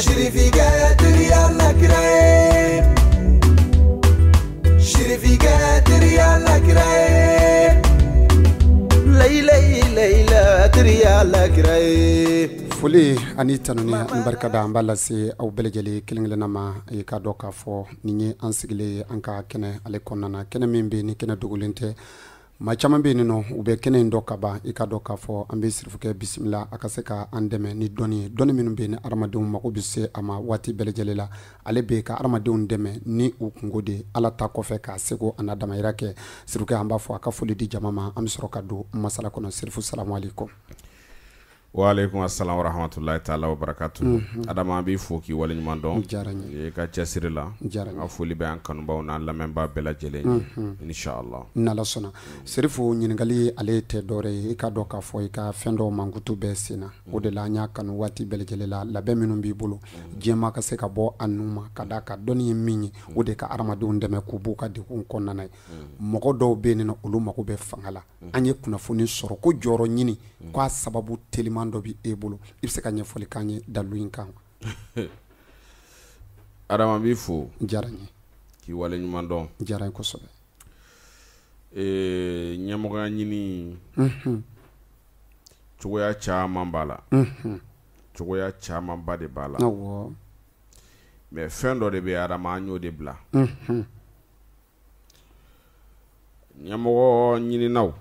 Shirifiga Diriya Kirae Shirifiga Diriya Kirae Layla Diriya Kirae Foli ani tanuni an barka da an b'a lase aw bɛɛ lajɛlen kelen-kelenna ma i k'a dɔn k'a fɔ nin ye an sigilen an ka kɛnɛ ale kɔnɔna na kɛnɛ min bɛ ni kɛnɛ dogolen tɛ maa caman bɛ yen nɔ u bɛ kɛnɛ in dɔ ka ban i k'a dɔn k'a fɔ an bɛ sirifukɛ bisimila a ka se ka an dɛmɛ ni dɔnni ye dɔnni minnu bɛ yen ni adamadenw mago bɛ se a ma waati bɛɛ lajɛlen la ale bɛ ka adamadenw dɛmɛ ni u kungo de ala ta kɔfɛ k'a seko a n'a damayira kɛ sirifukɛ an b'a fɔ a ka foli di jama ma an bɛ sɔrɔ ka don masala kɔnɔ sirifu salamu aleykum. Wa alaikum assalam wa rahmatullahi ta'ala wa barakatuh. Adama bi fo ki wali ɲuman dɔn. Diyara ka cɛsiri la. Ka foli bɛ an kanubaw n'an lamɛnbaa bɛɛ lajɛlen ye. Inshallah. N'ala sɔnna. Serifu ɲininkali ale tɛ dɔwɛrɛ ye i ka dɔn k'a fɔ i ka fɛn dɔw mankutu bɛɛ sen na. O de la an y'a kanu waati bɛɛ lajɛlen la labɛn minnu b'i bolo diɲɛma ka se ka bɔ a nu ma ka d'a kan dɔnni ye min ye o de ka adamadenw dɛmɛ k'u b'u ka degun kɔnɔna ye. Mɔgɔ dɔw bɛ yen nɔ olu mago bɛ fanga la. An ye kunnafoni sɔrɔ ko jɔyɔrɔ ɲini k'a sababu telima dɔ bɛ e bolo i bɛ se ka ɲɛfɔli k'an ye dalu in kan Adama b'i fo diyara n ye k'i wale ɲuman dɔn diyara n kosɛbɛ ɲɛmɔgɔya ɲini cogoya caman b'a la cogoya camanba de b'a la mais fɛn dɔ de bɛ Adama an y'o de bila ɲɛmɔgɔ ɲininaw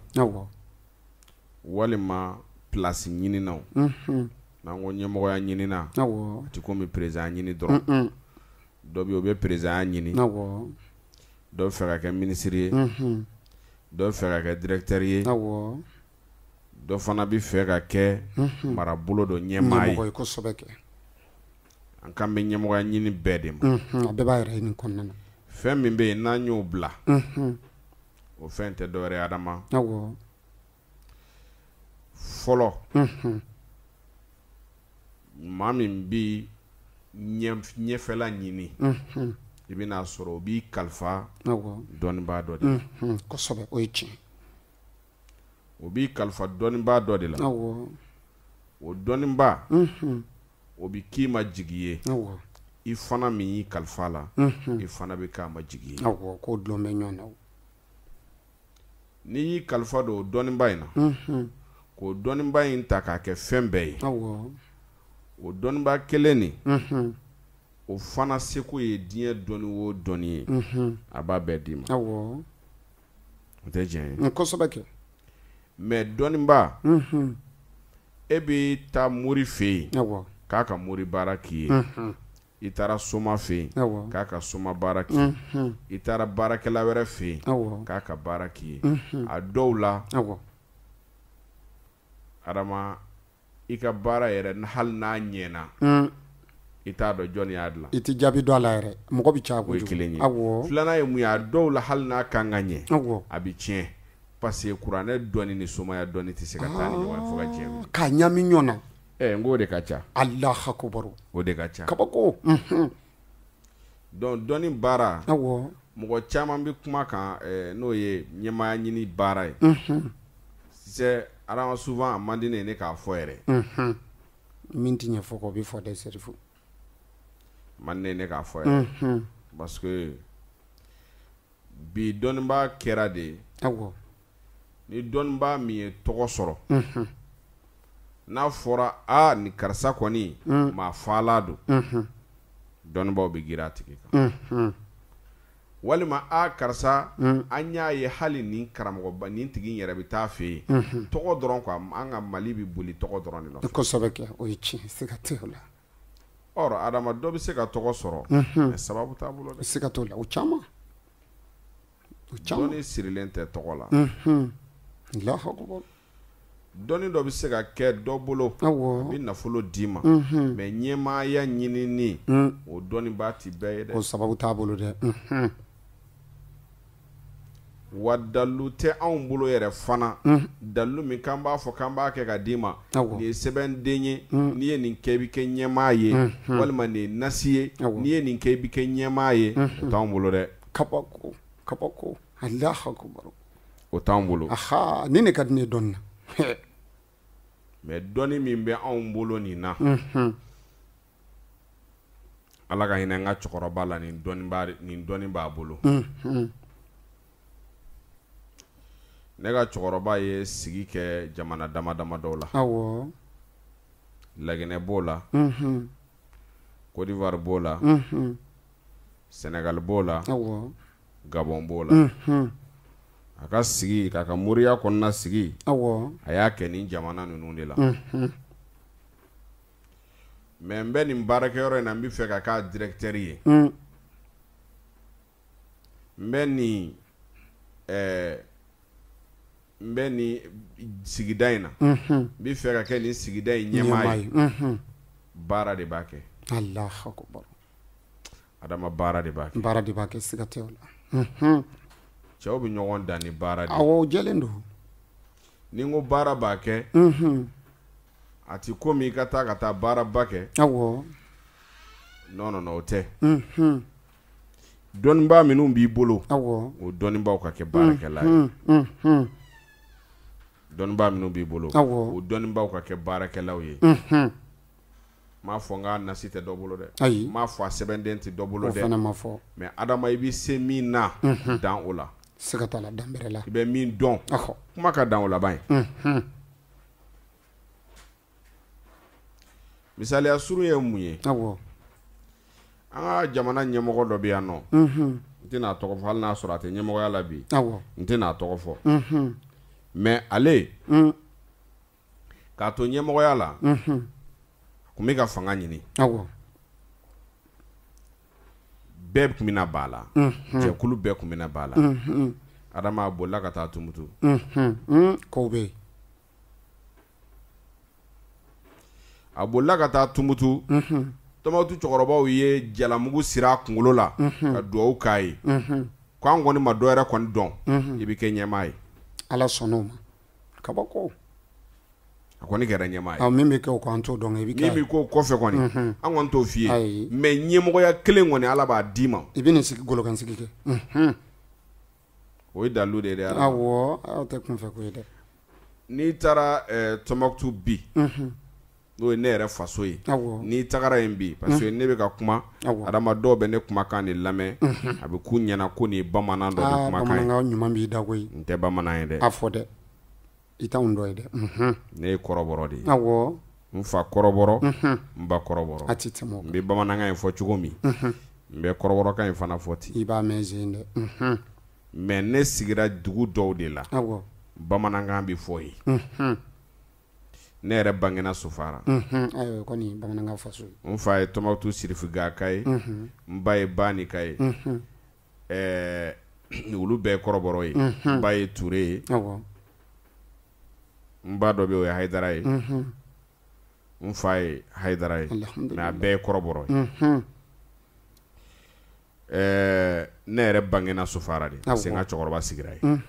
walima place ɲininaw n'an ko ɲɛmɔgɔya ɲinina a tɛ komi président ɲini dɔrɔn dɔ bɛ o bɛ président ɲini dɔ bɛ fɛ ka kɛ ministre ye dɔ bɛ fɛ ka kɛ directeur ye dɔ fana bɛ fɛ ka kɛ marabolo dɔ ɲɛmaa ye an kan bɛ ɲɛmɔgɔya ɲini bɛɛ de ma a bɛɛ b'a yɛrɛ ɲini kɔnɔna na fɛn min bɛ yen n'an y'o bila o fɛn tɛ dɔwɛrɛ ye Adama fɔlɔ maa min bɛ ɲɛfɛla ɲini i bɛna sɔrɔ o b'i kalifa dɔnnibaa dɔ de la kosɛbɛ o ye tiɲɛ o b'i kalifa dɔnnibaa dɔ de la o dɔnnibaa o bɛ k'i ma jigi ye i fana min y'i kalifa la i fana bɛ k'a ma jigi ye k'o dulon bɛ ɲɔgɔn na n'i y'i kalifa don o dɔnnibaa in na k'o dɔnnibaa in ta k'a kɛ fɛn bɛɛ ye o dɔnnibaa kelen nin o fana seko ye diɲɛ dɔnni o dɔnni ye a b'a bɛɛ d'i ma o tɛ tiɲɛ ye kosɛbɛ kɛ mais dɔnnibaa e bɛ taa mori fɛ yen k'a ka mori baara k'i ye i taara soma fɛ yen k'a ka soma baara k'i ye i taara baarakɛla wɛrɛ fɛ yen k'a ka baara k'i ye a dɔw la Adama i ka baara yɛrɛ hali n'a ɲɛna i t'a dɔn jɔnni y'a dilan i tɛ jaabi dɔn a la yɛrɛ mɔgɔ bɛ caya kojugu o ye kelen ye filanan ye mun ye a dɔw la hali n'a kan ka ɲɛ a bɛ tiɲɛ parce que kuranɛ dɔnni ni somaya dɔnni tɛ se ka taa ni ɲɔgɔn ye fo ka diɲɛ wuli k'a ɲami ɲɔgɔn na n ko o de ka ca Alahu akibaru o de ka ca kabako donc dɔnni baara mɔgɔ caman bɛ kuma kan n'o ye ɲɛmaaya ɲini baara ye c'est Adama souvent a man di ne k'a fɔ yɛrɛ min tɛ ɲɛfɔ k'o bɛ fɔ dɛ serifu man di ne k'a fɔ yɛrɛ parce que bi dɔnnibaa kɛra de ni dɔnnibaa min ye tɔgɔ sɔrɔ n'a fɔra ni karisa kɔni maa faalan don dɔnnibaaw bɛ girin a tigi kan walima karisa an y'a ye hali nin karamɔgɔba nin tigi yɛrɛ bɛ taa fɛ yen tɔgɔ dɔrɔn quoi an ka Mali bɛ boli tɔgɔ dɔrɔn de nɔfɛ kosɛbɛ kɛ o ye tiɲɛ se ka t'o la or Adama dɔ bɛ se ka tɔgɔ sɔrɔ mais sababu t'a bolo dɛ se ka t'o la o caman dɔnni sirilen tɛ tɔgɔ la Alahu akibaru dɔnni dɔ bɛ se ka kɛ dɔ bolo a bɛ nafolo d'i ma mais ɲɛmaaya ɲinini o dɔnnibaa tɛ bɛɛ ye dɛ o sababu t'a bolo dɛ wa dalu tɛ anw bolo yɛrɛ fana dalu min k'an b'a fɔ k'an b'a kɛ ka d'i ma nin ye sɛbɛnden ye n'i ye nin kɛ i bɛ kɛ ɲɛmaa ye walima nin ye nasi ye n'i ye nin kɛ i bɛ kɛ ɲɛmaa ye o t'anw bolo dɛ kabako Alahu akibaru o t'anw bolo ni ne ka di ne dɔnni na mais dɔnni min bɛ anw bolo nin na ala ka hinɛ n ka cɛkɔrɔba la nin dɔni b'a bolo ne ka cɛkɔrɔba ye sigi kɛ jamana dama dama dɔw la awɔ Laginɛ b'o la Côte d'Ivoire b'o la Sénégal b'o la awɔ Gabon b'o la a ka sigi k'a ka moriya kɔnɔna sigi awɔ a y'a kɛ nin jamana ninnu de la mais n bɛ nin baarakɛyɔrɔ in na n bɛ fɛ ka k'a directeur ye n bɛ nin sigida in na n bɛ fɛ ka kɛ nin sigida in ɲɛmaa ye baara de b'a kɛ Allahu akbar adama baara de b'a kɛ baara de b'a kɛ siga tɛ o la cɛw bɛ ɲɔgɔn dan ni baara de awɔ o jɛlen don ni n ko baara b'a kɛ a ti komi i ka taa baaraba kɛ awɔ non o tɛ dɔnnibaa minnu b'i bolo awɔ o dɔnnibaaw ka kɛ baarakɛla ye dɔnnibaa minnu b'i bolo awɔ o dɔnnibaaw ka kɛ baarakɛlaw ye m'a fɔ n ka nasi tɛ dɔ bolo dɛ ayi m'a fɔ a sɛbɛnden tɛ dɔ bolo o dɛ fana ma fɔ mais adama i bɛ se min na dan o la siga t'a la dan bɛrɛ la i bɛ min dɔn ahɔ kuma ka dan o laban ye misaliya surun ye mun ye awɔ an ka jamana ɲɛmɔgɔ dɔ bɛ yan nɔ n tɛna a tɔgɔ fɔ hali n'a sɔrɔ a tɛ ɲɛmɔgɔya la bi awɔ n tɛna a tɔgɔ fɔ mais ale k'a to ɲɛmɔgɔya la a kun bɛ ka fanga ɲini awɔ bɛɛ tun bɛna ba la jɛkulu bɛɛ tun bɛna ba la adama a bolila ka taa tumutu kow bɛ yen a bolila ka taa tumutu Tɔnbukutu cɛkɔrɔbaw ye jalamugu sira a kunkolo la ka dugawu k'a ye k'an kɔni ma dɔ yɛrɛ kɔni dɔn i bɛ kɛ ɲɛmaa ye ala sɔnn'o ma kabako a kɔni kɛra ɲɛmaa ye awɔ min bɛ kɛ o k'an t'o dɔn i bɛ kɛ min bɛ k'o kɔfɛ kɔni an kɔni t'o f'i ye ayi mais ɲɛmɔgɔya kelen kɔni ala b'a d'i ma i bɛ nin sigi golokansigi kɛ o ye dalilu de ye dɛ awɔ aw tɛ kunfɛ ko ye dɛ n'i taara Tɔnbukutu bi n'o ye ne yɛrɛ faso ye awɔ n'i tagara yen bi parce que ne bɛ ka kuma awɔ adama dɔw bɛ ne kumakan de lamɛn a bɛ k'u ɲɛna ko nin ye bamanan dɔ de kumakan ye bamanankan ɲuman b'i da koyi n tɛ bamanan ye dɛ a fɔ dɛ i t'anw dɔ ye dɛ ne ye kɔrɔbɔrɔ de ye awɔ n fa kɔrɔbɔrɔ n ba kɔrɔbɔrɔ a ti tɛmɛ o n kan bɛ bamanankan in fɔ cogo min n bɛ kɔrɔbɔrɔkan in fana fɔ ten i b'a mɛn zen dɛ mais ne sigira dugu dɔw de la awɔ bamanankan bɛ fɔ yen ne yɛrɛ bangena Sofara ayiwa kɔni bamanankan faso ye n fa ye Tɔnbukutu Sirifu Gaka ye n ba ye Bani ka ye olu bɛɛ ye kɔrɔbɔrɔ ye n ba ye Ture ye awɔ n ba dɔ bɛ yen o ye Hayidara ye n fa ye Hayidara ye mais a bɛɛ ye kɔrɔbɔrɔ ye ne yɛrɛ bangena Sofara de parce que n ka cɛkɔrɔba sigira yen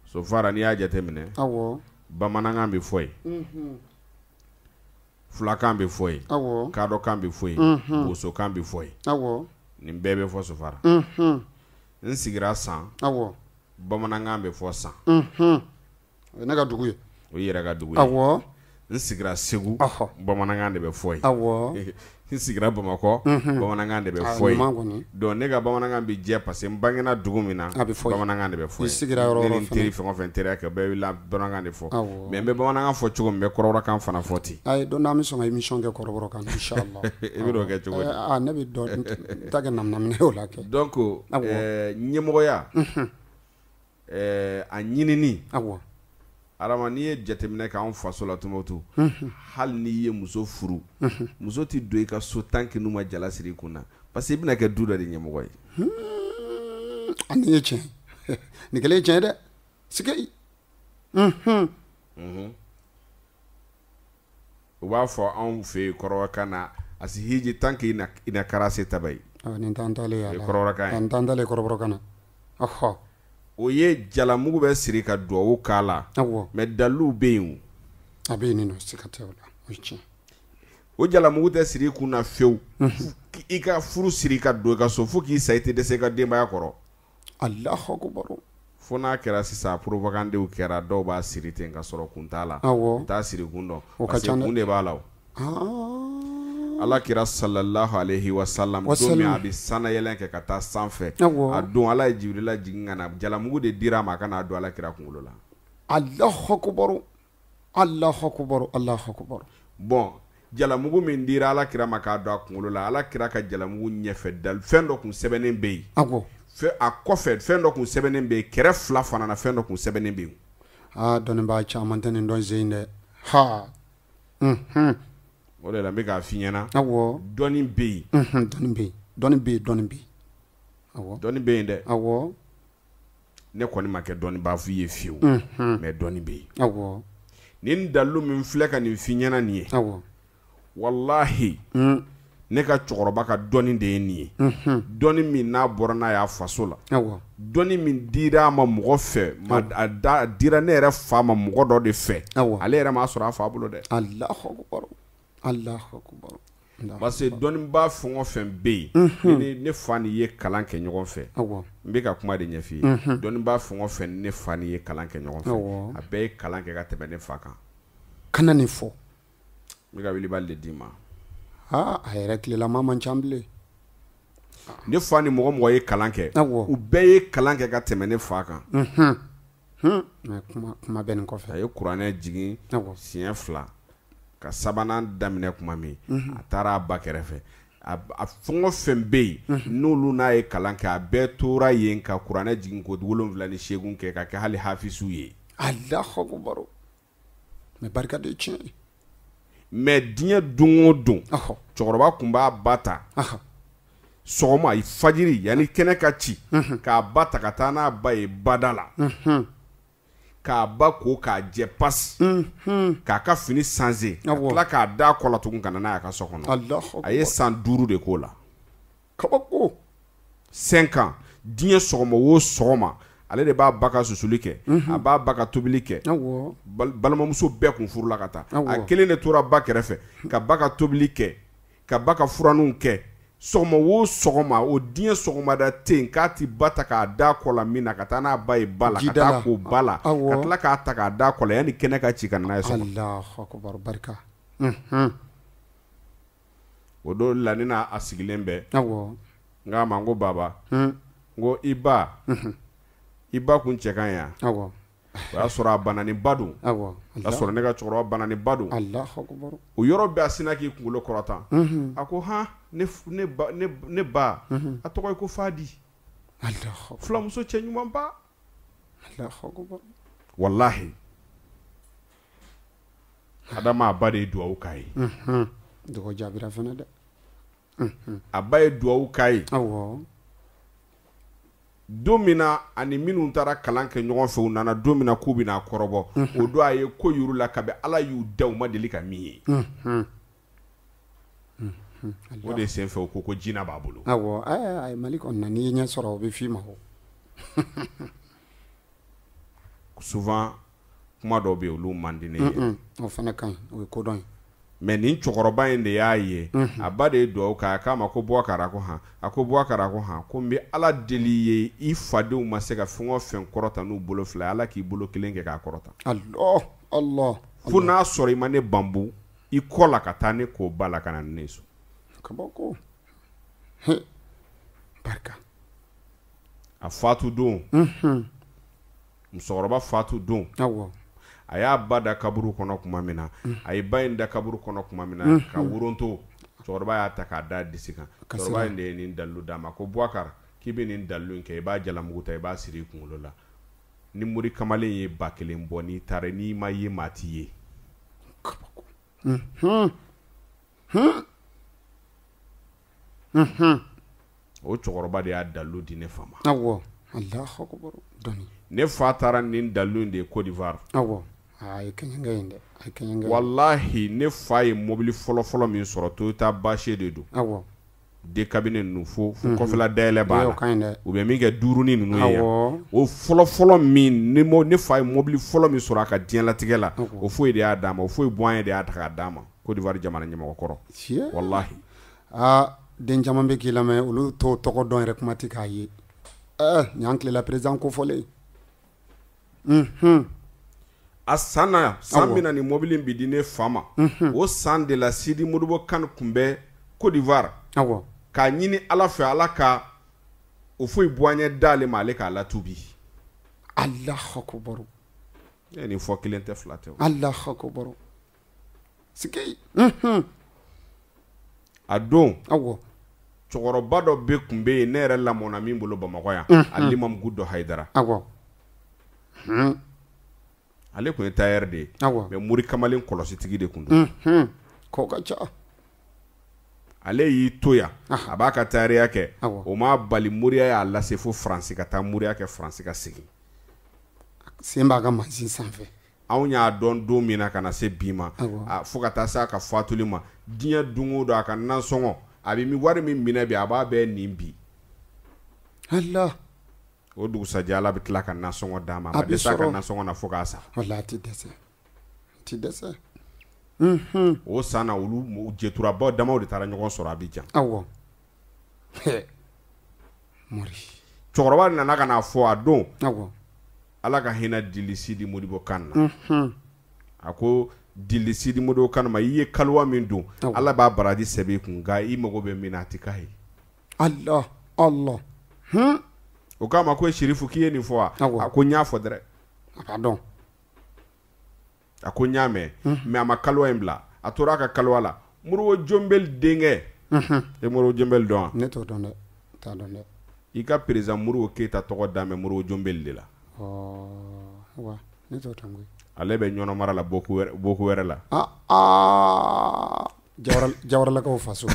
Sofara n'i y'a jateminɛ awɔ bamanankan bɛ fɔ yen fulakan bɛ fɔ yen awɔ kadɔkan bɛ fɔ yen bosokan bɛ fɔ yen awɔ nin bɛɛ bɛ fɔ Sofara n sigira San awɔ bamanankan bɛ fɔ San o ye ne ka dugu ye o ye yɛrɛ ka dugu ye awɔ n sigira Segu ɔhɔ bamanankan de bɛ fɔ yen awɔ n sigira Bamakɔ bamanankan de bɛ fɔ ɲuman yen kɔni donc ne ka bamanankan bɛ jɛ parce que n bangena dugu min na a bɛ fɔ yen bamanankan de bɛ fɔ i sigira yɔrɔ yen ne yɔrɔ ni n teri fɛn o fɛn teriya kɛ bɛɛ bɛ bamanankan de fɔ awɔ mais n bɛ bamanankan fɔ cogo min n bɛ kɔrɔbɔrɔkan fana fɔ ten ayi don n'an bɛ sɔn ka émission kɛ kɔrɔbɔrɔ kan inchallah i bɛ n'o kɛ cogo di ne bɛ dɔ n ta kɛ naminamina ye o la kɛ donc ɲɛmɔgɔya a ɲinini awɔ adama n'i ye jateminɛ kɛ anw faso la Tɔnbukutu hali n'i ye muso furu muso tɛ don i ka so tant que n'u ma jala siri i kun na parce que i bɛna kɛ du dɔ de ɲɛmɔgɔ ye a nin ye tiɲɛ nin kɛlen ye tiɲɛ ye dɛ sike u b'a fɔ anw fɛ yen kɔrɔbɔrɔkan na a si hiji tant que i na kara se taba ye nin t'an talen ye a la kɔrɔbɔrɔkan ye nin t'an talen kɔrɔbɔrɔkan na ɔhɔ o ye jalamugu bɛ siri ka duwawu k'a la awɔ mais daliluw bɛ yen a bɛ yen nin nɔ siga tɛ o la o ye tiɲɛ o jalamugu tɛ siri i kun na fiyewu i ka furu siri ka don i ka so fo k'i sa i tɛ dɛsɛ i ka denbaya kɔrɔ Allahu akbar fo n'a kɛra sisan propagandéw kɛra dɔw b'a siri ten ka sɔrɔ kun t'a la awɔ u t'a siri kun dɔn o ka parce que ca dɛ kun de b'a la o Ala kira sallallahu alayhi wa sallam don min a bɛ sana yɛlɛn kɛ ka taa sanfɛ a don Ala ye Jibirila jigin ka na jalamugu de dira ma a ka n'a don Ala kira kunkolo la. Allahu akbar, Allahu akbar, Allahu akbar. Bon jalamugu min dira Ala kira ma k'a don a kunkolo la, Ala kira ka jalamugu ɲɛfɛ dal fɛn dɔ kun sɛbɛnnen bɛ yen. Awɔ. A kɔfɛ fɛn dɔ kun sɛbɛnnen bɛ yen, kɛrɛ fila fana na fɛn dɔ kun sɛbɛnnen bɛ yen. Dɔnnibaa caman tɛ nin dɔn sen dɛ. Ha. O de la n bɛ k'a f'i ɲɛna. Awɔ. Dɔnni bɛ yen. Dɔnni bɛ yen, dɔnni bɛ yen, dɔnni bɛ yen. Awɔ. Dɔnni bɛ yen dɛ. Awɔ. Ne kɔni ma kɛ dɔnnibaa f'i ye fiyewu. Mais dɔnni bɛ yen. Awɔ. Nin dalilu min filɛ ka nin f'i ɲɛna nin ye. Awɔ. Wallahi. Ne ka cɛkɔrɔba ka dɔnni de ye nin ye. Dɔnni min n'a bɔra n'a y'a faso la. Awɔ. Dɔnni min dira a ma mɔgɔ fɛ, a dira ne yɛrɛ fa ma mɔgɔ dɔ de fɛ. Awɔ. Ale yɛrɛ m'a sɔrɔ a fa bolo dɛ. Allahu akbar, Allahu akbar. Parce que dɔnnibaa fɛn o fɛn bɛ yen, ne fa ni ye kalan kɛ ɲɔgɔn fɛ. Awɔ. N bɛ ka kuma de ɲɛf'i ye. Dɔnnibaa fɛn o fɛn ne fa ni ye kalan kɛ ɲɔgɔn fɛ. Awɔ. A bɛɛ ye kalan kɛ ka tɛmɛ ne fa kan. Kana nin fɔ. N bɛ ka wilibali de d'i ma. A yɛrɛ tilelama man ca bilen. Ne fa ni mɔgɔ mɔgɔ ye kalan kɛ. Awɔ. U bɛɛ ye kalan kɛ ka tɛmɛ ne fa kan. Mais kuma bɛ nin kɔfɛ. A ye kuranɛ jigin siɲɛ 2 ka sabanan daminɛ kuma min a taara a ba kɛrɛfɛ. A fɛn o fɛn bɛ yen n'olu n'a ye kalan kɛ a bɛɛ tora yen ka kuranɛ jigin ko 78 kɛ ka kɛ hali hafizu ye. Allahu akbar. Mais barika de tiɲɛ. Mais diɲɛ don o don cɛkɔrɔba kun b'a ba ta sɔgɔma fajiri yanni kɛnɛ ka ci k'a ba ta ka taa n'a ba ye bada la k'a ba ko k'a jɛ pasi k'a ka fini sanze ka tila k'a da kɔ la tugun ka na n'a y'a ka so kɔnɔ. A ye san 5 de k'o la. Kabako. 5 ans diɲɛ sɔgɔma o sɔgɔma ale de b'a ba ka susuli kɛ a b'a ba ka tobili kɛ balimamuso bɛɛ kun furula ka taa a kelen de tora ba kɛrɛfɛ ka ba ka tobili kɛ ka ba ka furaninw kɛ sɔgɔma o sɔgɔma o diɲɛ sɔgɔmada tɛ yen k'a ti ba ta k'a da kɔ la min na ka taa n'a ba ye ba la ka taa k'o ba la ka tila k'a ta k'a da kɔ la yanni kɛnɛ ka ci ka n'a ye so kɔnɔ. Allahu akbar, barika. O don la ne n'a sigilen bɛ n k'a ma n ko baba n ko i ba kun cɛ kan yan. O y'a sɔrɔ a banani ba don. O y'a sɔrɔ ne ka cɛkɔrɔba banani ba don. O yɔrɔ bɛɛ a sinna k'i kunkolo kɔrɔtan. A ko ne ba a tɔgɔ ye ko Fadi. Filamuso cɛ ɲuman ba. Wallahi Adama a ba de ye duwawu k'a ye. Dɔgɔ jaabira fana dɛ. A ba ye duwawu k'a ye. Don min na ani minnu taara kalan kɛ ɲɔgɔn fɛ u nana don min na k'u bɛna kɔrɔbɔ o don a ye ko yuru la kabi Ala y'u da u ma deli ka min ye. O de sen fɛ u ko jinɛ b'a bolo. Awɔ ayi Mali kɔni na n'i ye ɲɛ sɔrɔ o bɛ f'i ma o. Souvent kuma dɔw bɛ yen olu man di ne ye. O fana ka ɲi o ye kodɔn ye. Mais nin cɛkɔrɔba in de y'a ye a ba de ye duwawu k'a k'a ma ko Bouakar ko han a ko Bouakar ko han ko n bɛ Ala deli ye i fadenw ma se ka fɛn o fɛn kɔrɔta n'u bolo fila ye Ala k'i bolo kelen kɛ k'a kɔrɔta. Allah fo n'a sɔrɔ i ma ne banbu i kɔ la ka taa ne k'o ba la ka na ne so. Kabako. Barika. A fatu don musokɔrɔba fatu don a y'a ba da kaburu kɔnɔ tuma min na a ye ba in da kaburu kɔnɔ tuma min na ka woronto cɛkɔrɔba y'a ta k'a da disi kan cɛkɔrɔba in de ye nin dalilu d'a ma ko Bouakar k'i bɛ nin dalilu in kɛ i b'a jalamugu ta i b'a siri i kunkolo la ni mori kamalen ye 1000 bɔ n'i taara n'i ma ye maa t'i ye. O cɛkɔrɔba de y'a dalilu di ne fa ma. Awɔ Allahu akbar dɔnni. Ne fa taara nin dalilu in de ye Côte d'Ivoire. Awɔ a ye kɛɲɛkɛ in dɛ wallahi ne fa ye mobili fɔlɔ min sɔrɔ Toyota Bâche de don. Awɔ de cabinet ninnu fo kɔfɛla dayɛlɛ b'a la u bɛ min kɛ duurunin ninnu ye yan o fɔlɔ min ne fa ye mobili fɔlɔ min sɔrɔ a ka diɲɛlatigɛ la o foyi de y'a d'a ma o foyi bɔn de y'a ta k'a d'a ma Côte d'Ivoire jamana ɲɛmɔgɔkɔrɔ wallahi. Den caman bɛ k'i lamɛn olu t'o tɔgɔ dɔn yɛrɛ kuma tɛ k'a ye ɲ'an tilela président ko fɔlen. A san min na ni mobili in bi di ne fa ma o san de la Sidi Modibo Kane kun bɛ Côte d'Ivoire k'a ɲini Ala fɛ Ala ka o foyi bɔɲɛ d'ale ma ale k'a latubi. Allahu akbar. Ni fɔ kelen tɛ fila tɛ. Allahu akbar. Sikei. A don cɛkɔrɔba dɔ bɛ kun bɛ yen ne yɛrɛ lamɔna min bolo Bamakɔ yan Alimam Gudo Haidara. Ale kun ye tailleur de ye mais muri kamalen kɔlɔsitigi de kun don. Ko ka ca. Ale y'i to yan a b'a ka tailleur kɛ o ma bali muriya y'a lase fo France ka taa muriya kɛ France ka segin. Sen b'a ka mansin sanfɛ. Anw y'a dɔn don min na ka na se bi ma fo ka taa se a ka fatuli ma diɲɛ don o don a ka nansɔngɔ a bɛ wari min minɛ bi a b'a bɛɛ nin bi. Allah. O dugusajɛ Ala bɛ tila ka nansɔngɔ d'a ma a bɛ dɛsɛ a ka nansɔngɔ na fo k'a sa. Walahi a ti dɛsɛ. O san na olu jɛturabaw damaw de taara ɲɔgɔn sɔrɔ Abidjan. Mori. Cɛkɔrɔba nana ka na fɔ a don Ala ka hinɛ Dili Sidi Modibo Kane na. A ko Dili Sidi Modibo Kane ma i ye kaliwa min don Ala b'a baraji sɛbɛn i kun nka i mago bɛ min na a ti k'a ye. Allah. O k'a ma ko Sherifu k'i ye nin fɔ wa? A ko n y'a fɔ dɛrɛ. A ka dɔn. A ko n y'a mɛn mais a ma kaliwa in bila a tora a ka kaliwa la. Modibo Jonbeli denkɛ e Modibo Jonbeli dɔn wa? Ne t'o dɔn dɛ. T'a dɔn dɛ. I ka président Modibo Keyita tɔgɔ da mɛn Modibo Jonbeli de la. Wa ne t'o dɔn koyi. Ale bɛ ɲɔnɔ mara la boku wɛrɛ la. Jawaralakaw faso.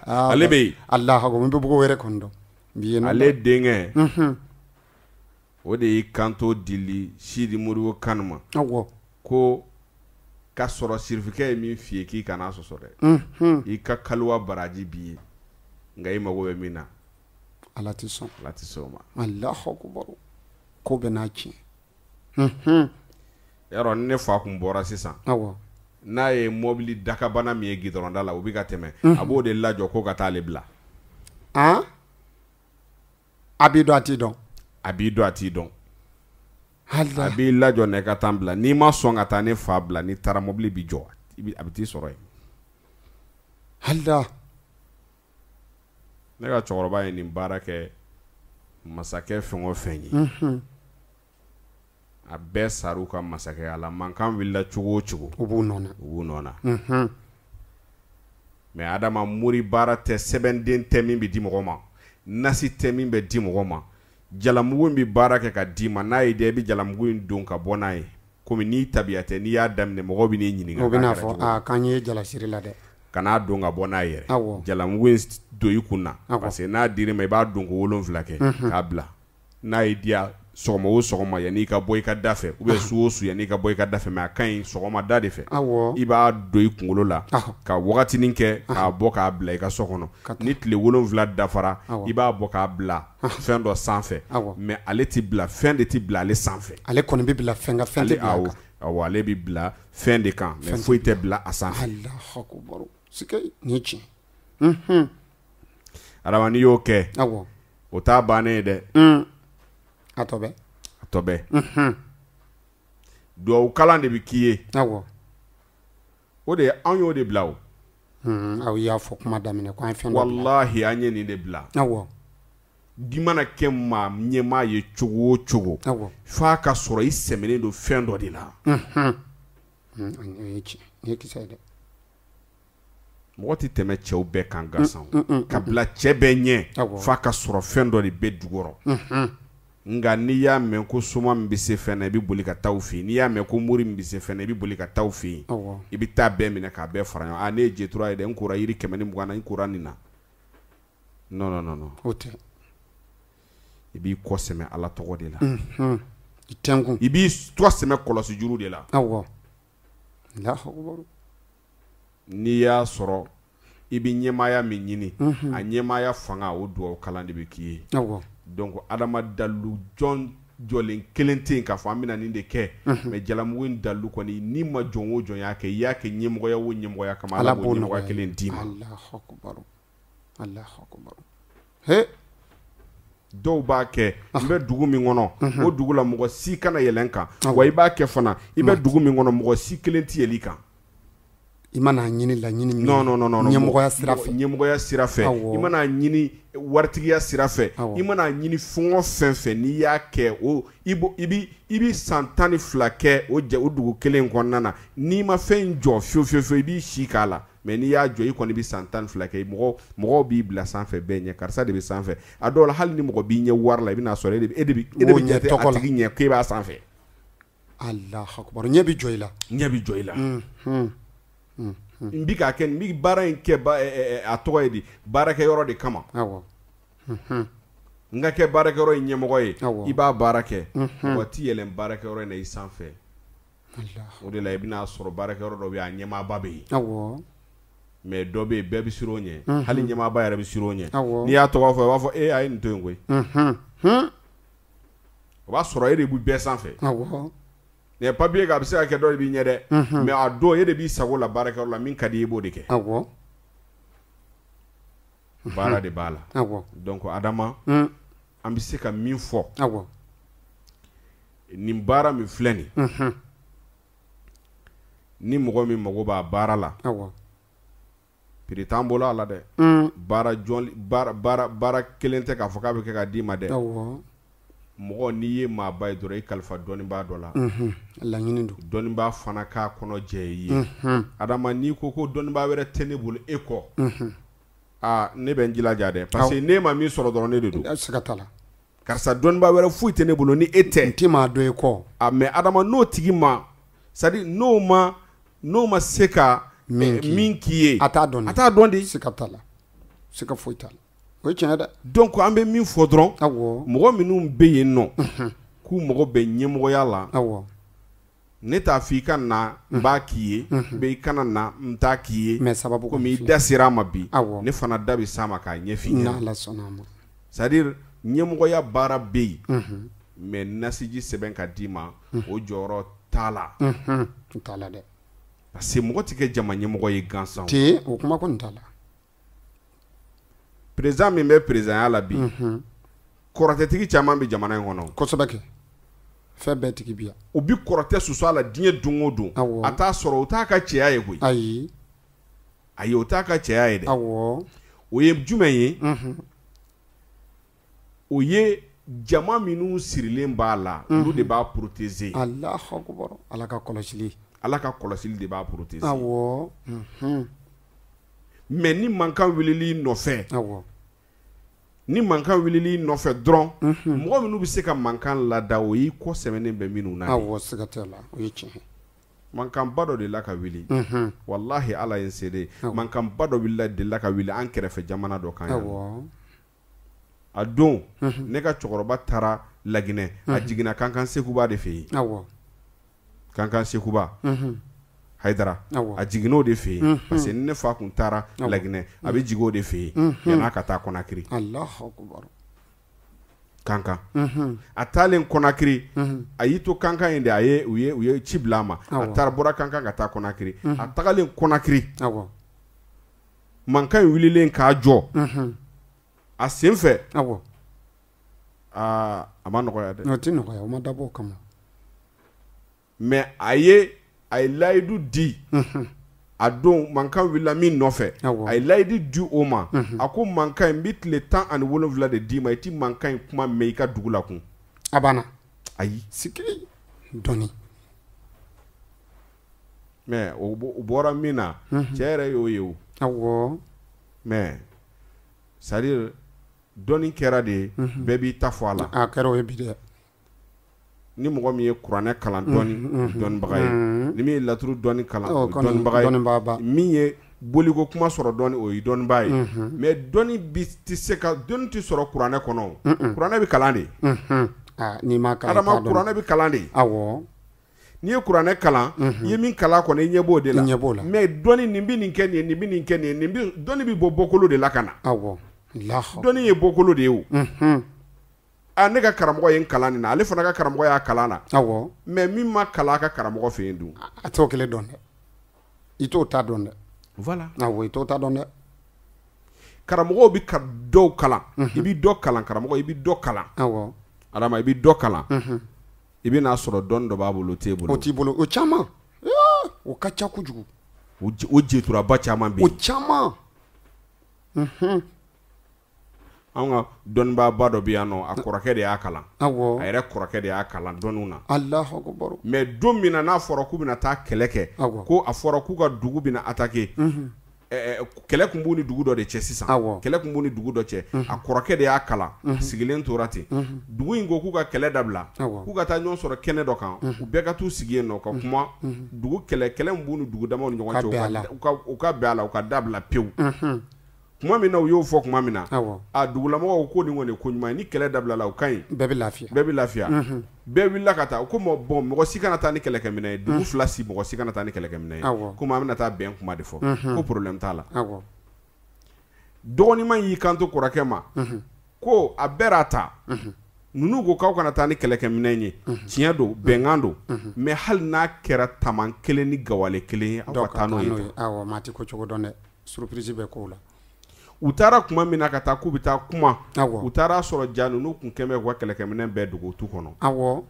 Ale bɛ yen. Allahu min bɛ boku wɛrɛ kɔni dɔn. Ale denkɛ o de y'i kanto Dili Sidi Modibo Kane ma ko ka sɔrɔ sirifikɛ ye min f'i ye k'i kana sɔsɔ dɛ i ka kaliwa baraji b'i ye nka i mago bɛ min na Ala ti sɔn o ma. Allahu akbar. Ko bɛ n'a tiɲɛ. Yarɔ ni ne fa kun bɔra sisan n'a ye mobili dakabana min ye gidɔrɔnda la o bɛ ka tɛmɛ a b'o de lajɔ ko ka taa ale bila. A b'i dɔn a t'i dɔn. A b'i dɔn a t'i dɔn. A b'i lajɔ ne ka taa bila n'i ma sɔn ka taa ne fa bila n'i taara mobili bi jɔ a bɛ t'i sɔrɔ yen. Allah. Ne ka cɛkɔrɔba ye nin baara kɛ masakɛ fɛn o fɛn ye a bɛɛ sar'u ka masakɛya la mankan wulila cogo o cogo u b'u nɔna mais Adama mori baara tɛ sɛbɛnden tɛ min bɛ di mɔgɔ ma nasi tɛ min bɛ di mɔgɔ ma jalamugu in bɛ baara kɛ ka d'i ma n'a ye dɛ i bɛ jalamugu in don ka bɔ n'a ye komi n'i tabiya tɛ n'i y'a daminɛ mɔgɔw bɛ n'i ɲininka o bɛna fɔ k'an ye jalasiri la dɛ kan'a don ka bɔ n'a yɛrɛ jalamugu in don i kun na parce que n'a dir'i ma i b'a don ko 7 kɛ k'a bila n'a ye diya sɔgɔma o sɔgɔma yanni ka bɔ i ka da fɛ ou bien su o su yanni ka bɔ i ka da fɛ mais a ka ɲi sɔgɔmada de fɛ i b'a don i kunkolo la ka wagatinin kɛ k'a bɔ k'a bila i ka so kɔnɔ ni tile 7 dafara i b'a bɔ k'a bila fɛn dɔ sanfɛ mais ale ti bila fɛn de ti bila ale sanfɛ ale kɔni bɛ bila fɛn ka fɛn tɛ bila ale bɛ bila fɛn de kan mais foyi tɛ bila a sanfɛ. Allahu akbar sikei ni tiɲɛ adama n'i y'o kɛ o t'a bannen ye dɛ a tɔ bɛ duwawu kalan de bɛ k'i ye o de anw y'o de bila o aw y'a fɔ kuma daminɛ ko an ye fɛn dɔ bila wallahi an ye nin de bila di mana kɛ maa ɲɛmaa ye cogo o cogo f'a ka sɔrɔ i sɛmɛnen don fɛn dɔ de la ye kisɛ ye dɛ mɔgɔ tɛ tɛmɛ cɛw bɛɛ kan gansan ka bila cɛ bɛɛ ɲɛ f'a ka sɔrɔ fɛn dɔ de bɛ jukɔrɔ nga n'i y'a mɛn ko soma min bɛ se fɛn na i bɛ boli ka taa o fɛ yen n'i y'a mɛn ko mori min bɛ se fɛn na i bɛ boli ka taa o fɛ yen i bɛ taa bɛɛ minɛ k'a bɛɛ fara ɲɔgɔn ne ye jetura ye dɛ n kora yiri 120 na n kora nin na non o tɛ i b'i kɔ sɛmɛ ala tɔgɔ de la i b'i tɔ sɛmɛ kɔlɔsi juru de la n'i y'a sɔrɔ i bɛ ɲɛmaaya min ɲini a ɲɛmaaya fanga o duwawu kalan de bɛ k'i ye donc adama dalu jɔlen kelen tɛ yen k'a fɔ an bɛna nin de kɛ mais jalamugu in dalu kɔni n'i ma jɔn o jɔn y'a kɛ i y'a kɛ ɲɛmɔgɔya o ɲɛmɔgɔya kama ala b'o ɲɛmɔgɔya kelen d'i ma. Allahu akbar he dɔw b'a kɛ n bɛ dugu min kɔnɔ o dugu la mɔgɔ si kana yɛlɛn kan wa i b'a kɛ fana i bɛ dugu min kɔnɔ mɔgɔ si kelen tɛ yɛl'i kan i mana ɲini la ɲini non ɲɛmɔgɔya sira fɛ ɲɛmɔgɔya sira fɛ i mana ɲini waritigiya sira fɛ i mana ɲini fɛn o fɛn fɛ n'i y'a kɛ o i bi san 12 kɛ o dugu kelen kɔnɔna na n'i ma fɛn jɔ fiyewu i b'i si k'a la mais n'i y'a jɔ i kɔni bɛ san 12 kɛ mɔgɔw b'i bila sanfɛ bɛɛ ɲɛ karisa de bɛ sanfɛ a dɔw la hali ni mɔgɔ b'i ɲɛ wari la i bɛna sɔrɔ e de bɛ jate a tigi ɲɛ k'e b'a sanfɛ Allahu akbar ɲɛ bɛ jɔ i la n bi k'a kɛ n bi baara in kɛ a tɔgɔ ye di baarakɛyɔrɔ de kama n ka kɛ baarakɛyɔrɔ in ɲɛmɔgɔ ye i b'a baara kɛ mɔgɔ t'i yɛlɛn baarakɛyɔrɔ in na i sanfɛ o de la i bɛna sɔrɔ baarakɛyɔrɔ dɔ bɛ yen a ɲɛmaaba bɛ yen mais dɔ bɛ yen bɛɛ bɛ siran o ɲɛ hali ɲɛmaaba yɛrɛ bɛ siran o ɲɛ n'i y'a tɔgɔ fɔ i b'a fɔ a ye nin to yen koyi o b'a sɔrɔ e de bɛ bɛɛ sanfɛ nin papier ka bɛ se ka kɛ dɔ de b'i ɲɛ dɛ mais a don e de b'i sago la baarakɛyɔrɔ la min ka di i b'o de kɛ baara de b'a la donc Adama an bɛ se ka min fɔ nin baara min filɛ nin ni mɔgɔ min mago b'a baara la prix t'an bolo a la dɛ baara kelen tɛ k'a fɔ k'a bɛ kɛ ka d'i ma dɛ mɔgɔ n'i ye maaba ye dɔrɔn i kalifa dɔnnibaa dɔ la laɲini don dɔnnibaa fana k'a kɔnɔ jɛ i ye Adama n'i ko dɔnnibaa wɛrɛ tɛ ne bolo e kɔ ne bɛ n jilaja dɛ parce que ne ma min sɔrɔ dɔrɔn ne de don siga t'a la karisa dɔnnibaa wɛrɛ foyi tɛ ne bolo ni e tɛ n tɛ maa dɔn e kɔ mais Adama n'o tigi ma c'est à dire n'o ma se ka min k'i ye a t'a dɔn de siga t'a la siga foyi t'a la o ye tiɲɛ dɛ donc an bɛ min fɔ dɔrɔn mɔgɔ minnu bɛ yen nɔ k'u mago bɛ ɲɛmɔgɔya la ne t'a fɔ i ka na n b'a k'i ye mais i kana na n t'a k'i ye mais sababu komi i da sera a ma bi ne fana da bɛ s'a ma k'a ɲɛf'i ɲɛna c'est à dire ɲɛmɔgɔya baara bɛ yen mais nasiji sɛbɛn ka d'i ma o jɔyɔrɔ t'a la t'a la dɛ parce que mɔgɔ tɛ kɛ jama ɲɛmɔgɔ ye gansan o kuma kɔni t'a la président min bɛ présidentya la bi kɔrɔtɛtigi caman bɛ jamana in kɔnɔ kosɛbɛ kɛ fɛn bɛɛ tigi bi yan u bi kɔrɔtɛ susu a la diɲɛ don o don a t'a sɔrɔ o t'a ka cɛya ye koyi ayi o t'a ka cɛya ye dɛ o ye jumɛn ye o ye jama minnu sirilen b'a la olu de b'a protéger Allahu akbar ala ka kɔlɔsili de b'a protéger mais ni mankan wulili nɔfɛ dɔrɔn mɔgɔ minnu bɛ se ka mankan lada o y'i kɔ sɛmɛnen bɛ minnu na siga t'a la o ye tiɲɛ mankanba dɔ de la ka wuli wallahi ala ye n seede mankanba dɔ de la ka wuli an kɛrɛfɛ jamana dɔ kan yan a don ne ka cɛkɔrɔba taara Laginɛ a jiginna Kankan Sekuba de fɛ yen Kankan Sekuba Haidara a jiginn'o de fɛ yen parce que ne fa kun taara Laginɛ a bɛ jigin o de fɛ yen yan'a ka taa Konakiri Kankan a taalen Konakiri a y'i to Kankan yen de u ye ci bila a ma a bɔra Kankan ka taa Konakiri a tagalen Konakiri mankan in wulilen k'a jɔ a sen fɛ a ma nɔgɔya dɛ o tɛ nɔgɔya o ma dabɔ o kama mais a ye layidu di a don mankan wulila min nɔfɛ a ye layidu di o ma a ko mankan in n bɛ tile 17 de d'i ma i ti mankan in kuma mɛn i ka dugu la kun a banna ayi sigi dɔnni mais o bɔra min na cɛ yɛrɛ y'o ye o mais c'est à dire dɔnni kɛra de bɛɛ b'i ta fɔ a la a kɛra o ye bi dɛ ni mɔgɔ min ye kuranɛ kalan dɔnnibaga ye ni min ye laturu dɔnni kalan dɔnnibaga ye min ye boliko kuma sɔrɔ dɔnni o ye dɔnnibaa ye mais dɔnni tɛ sɔrɔ kuranɛ kɔnɔ kuranɛ bɛ kalan de n'i ma kalan Adama kuranɛ bɛ kalan de n'i ye kuranɛ kalan i ye min kalan kɔnɔ i ɲɛ b'o de la mais dɔnni nin bɛ nin kɛ nin ye nin bɛ nin kɛ nin ye dɔnni bɛ bɔ bɔkolo de la ka na dɔnni ye bɔkolo de ye o ne ka karamɔgɔ ye n kalan nin na ale fana ka karamɔgɔ y'a kalan na mais min ma kalan a ka karamɔgɔ fɛ yen dun a t'o kelen dɔn dɛ i t'o ta dɔn dɛ voilà i t'o ta dɔn dɛ karamɔgɔw bɛ ka dɔw kalan i bɛ dɔ kalan karamɔgɔ i bɛ dɔ kalan Adama i bɛ dɔ kalan i bɛ n'a sɔrɔ dɔnni dɔ b'a bolo o t'e bolo o t'i bolo o caman o ka ca kojugu o jeturaba caman bɛ yen. o caman. an ka dɔnnibaa dɔ bɛ yan nɔ a kɔrɔkɛ de y'a kalan. awɔ. a yɛrɛ kɔrɔkɛ de y'a kalan dɔnniw na. Alahu akubaru. mais don min na n'a fɔra k'u bɛna taa kɛlɛ kɛ. awɔ. ko a fɔra k'u ka dugu bɛna attaquer. kɛlɛ kun b'u ni dugu dɔ de cɛ sisan. awɔ. kɛlɛ kun b'u ni dugu dɔ cɛ. a kɔrɔkɛ de y'a kalan. sigilen tora ten. dugu in ko k'u ka kɛlɛ dabila. awɔ. k'u ka taa ɲɔgɔn sɔrɔ kɛnɛ dɔ kan. u bɛɛ ka t'u sigi yen nɔ ka kuma. dugu kɛlɛ min b'u ni dugu damaw ni ɲɔgɔn cɛ u ka bɛn a la u ka dabila pewu. kuma min na u y'o fɔ kuma min na. awɔ. a dugulamɔgɔw ko nin kɔni ko ɲuman ye ni kɛlɛ dabila la u ka ɲi. bɛɛ bɛ lafiya. bɛɛ bɛ lafiya. bɛɛ wulila ka taa u ko bon mɔgɔ si kana taa ni kɛlɛkɛminɛ ye. dugu fila si mɔgɔ si kana taa ni kɛlɛkɛminɛ ye. awɔ. komi an bɛna taa bɛn kuma de fɔ. ko problème t'a la. awɔ. dɔgɔninma y'i kanto kɔrɔkɛ ma. ko a bɛɛ r'a ta. ninnu ko k'aw kana taa ni kɛlɛkɛminɛ ye. tiɲɛ don bɛnkan don. mais hali n'a kɛra taman kelen ni gawale kelen ye aw ka taa n'o ye. awɔ maa ti ko cogo dɔn dɛ surprise bɛ k'o la. u taara kuma min na ka taa k'u bɛ taa kuma. awɔ. u taara sɔrɔ ja ninnu kun kɛmɛ k'u ka kɛlɛkɛminɛ bɛɛ dogo tu kɔnɔ. awɔ.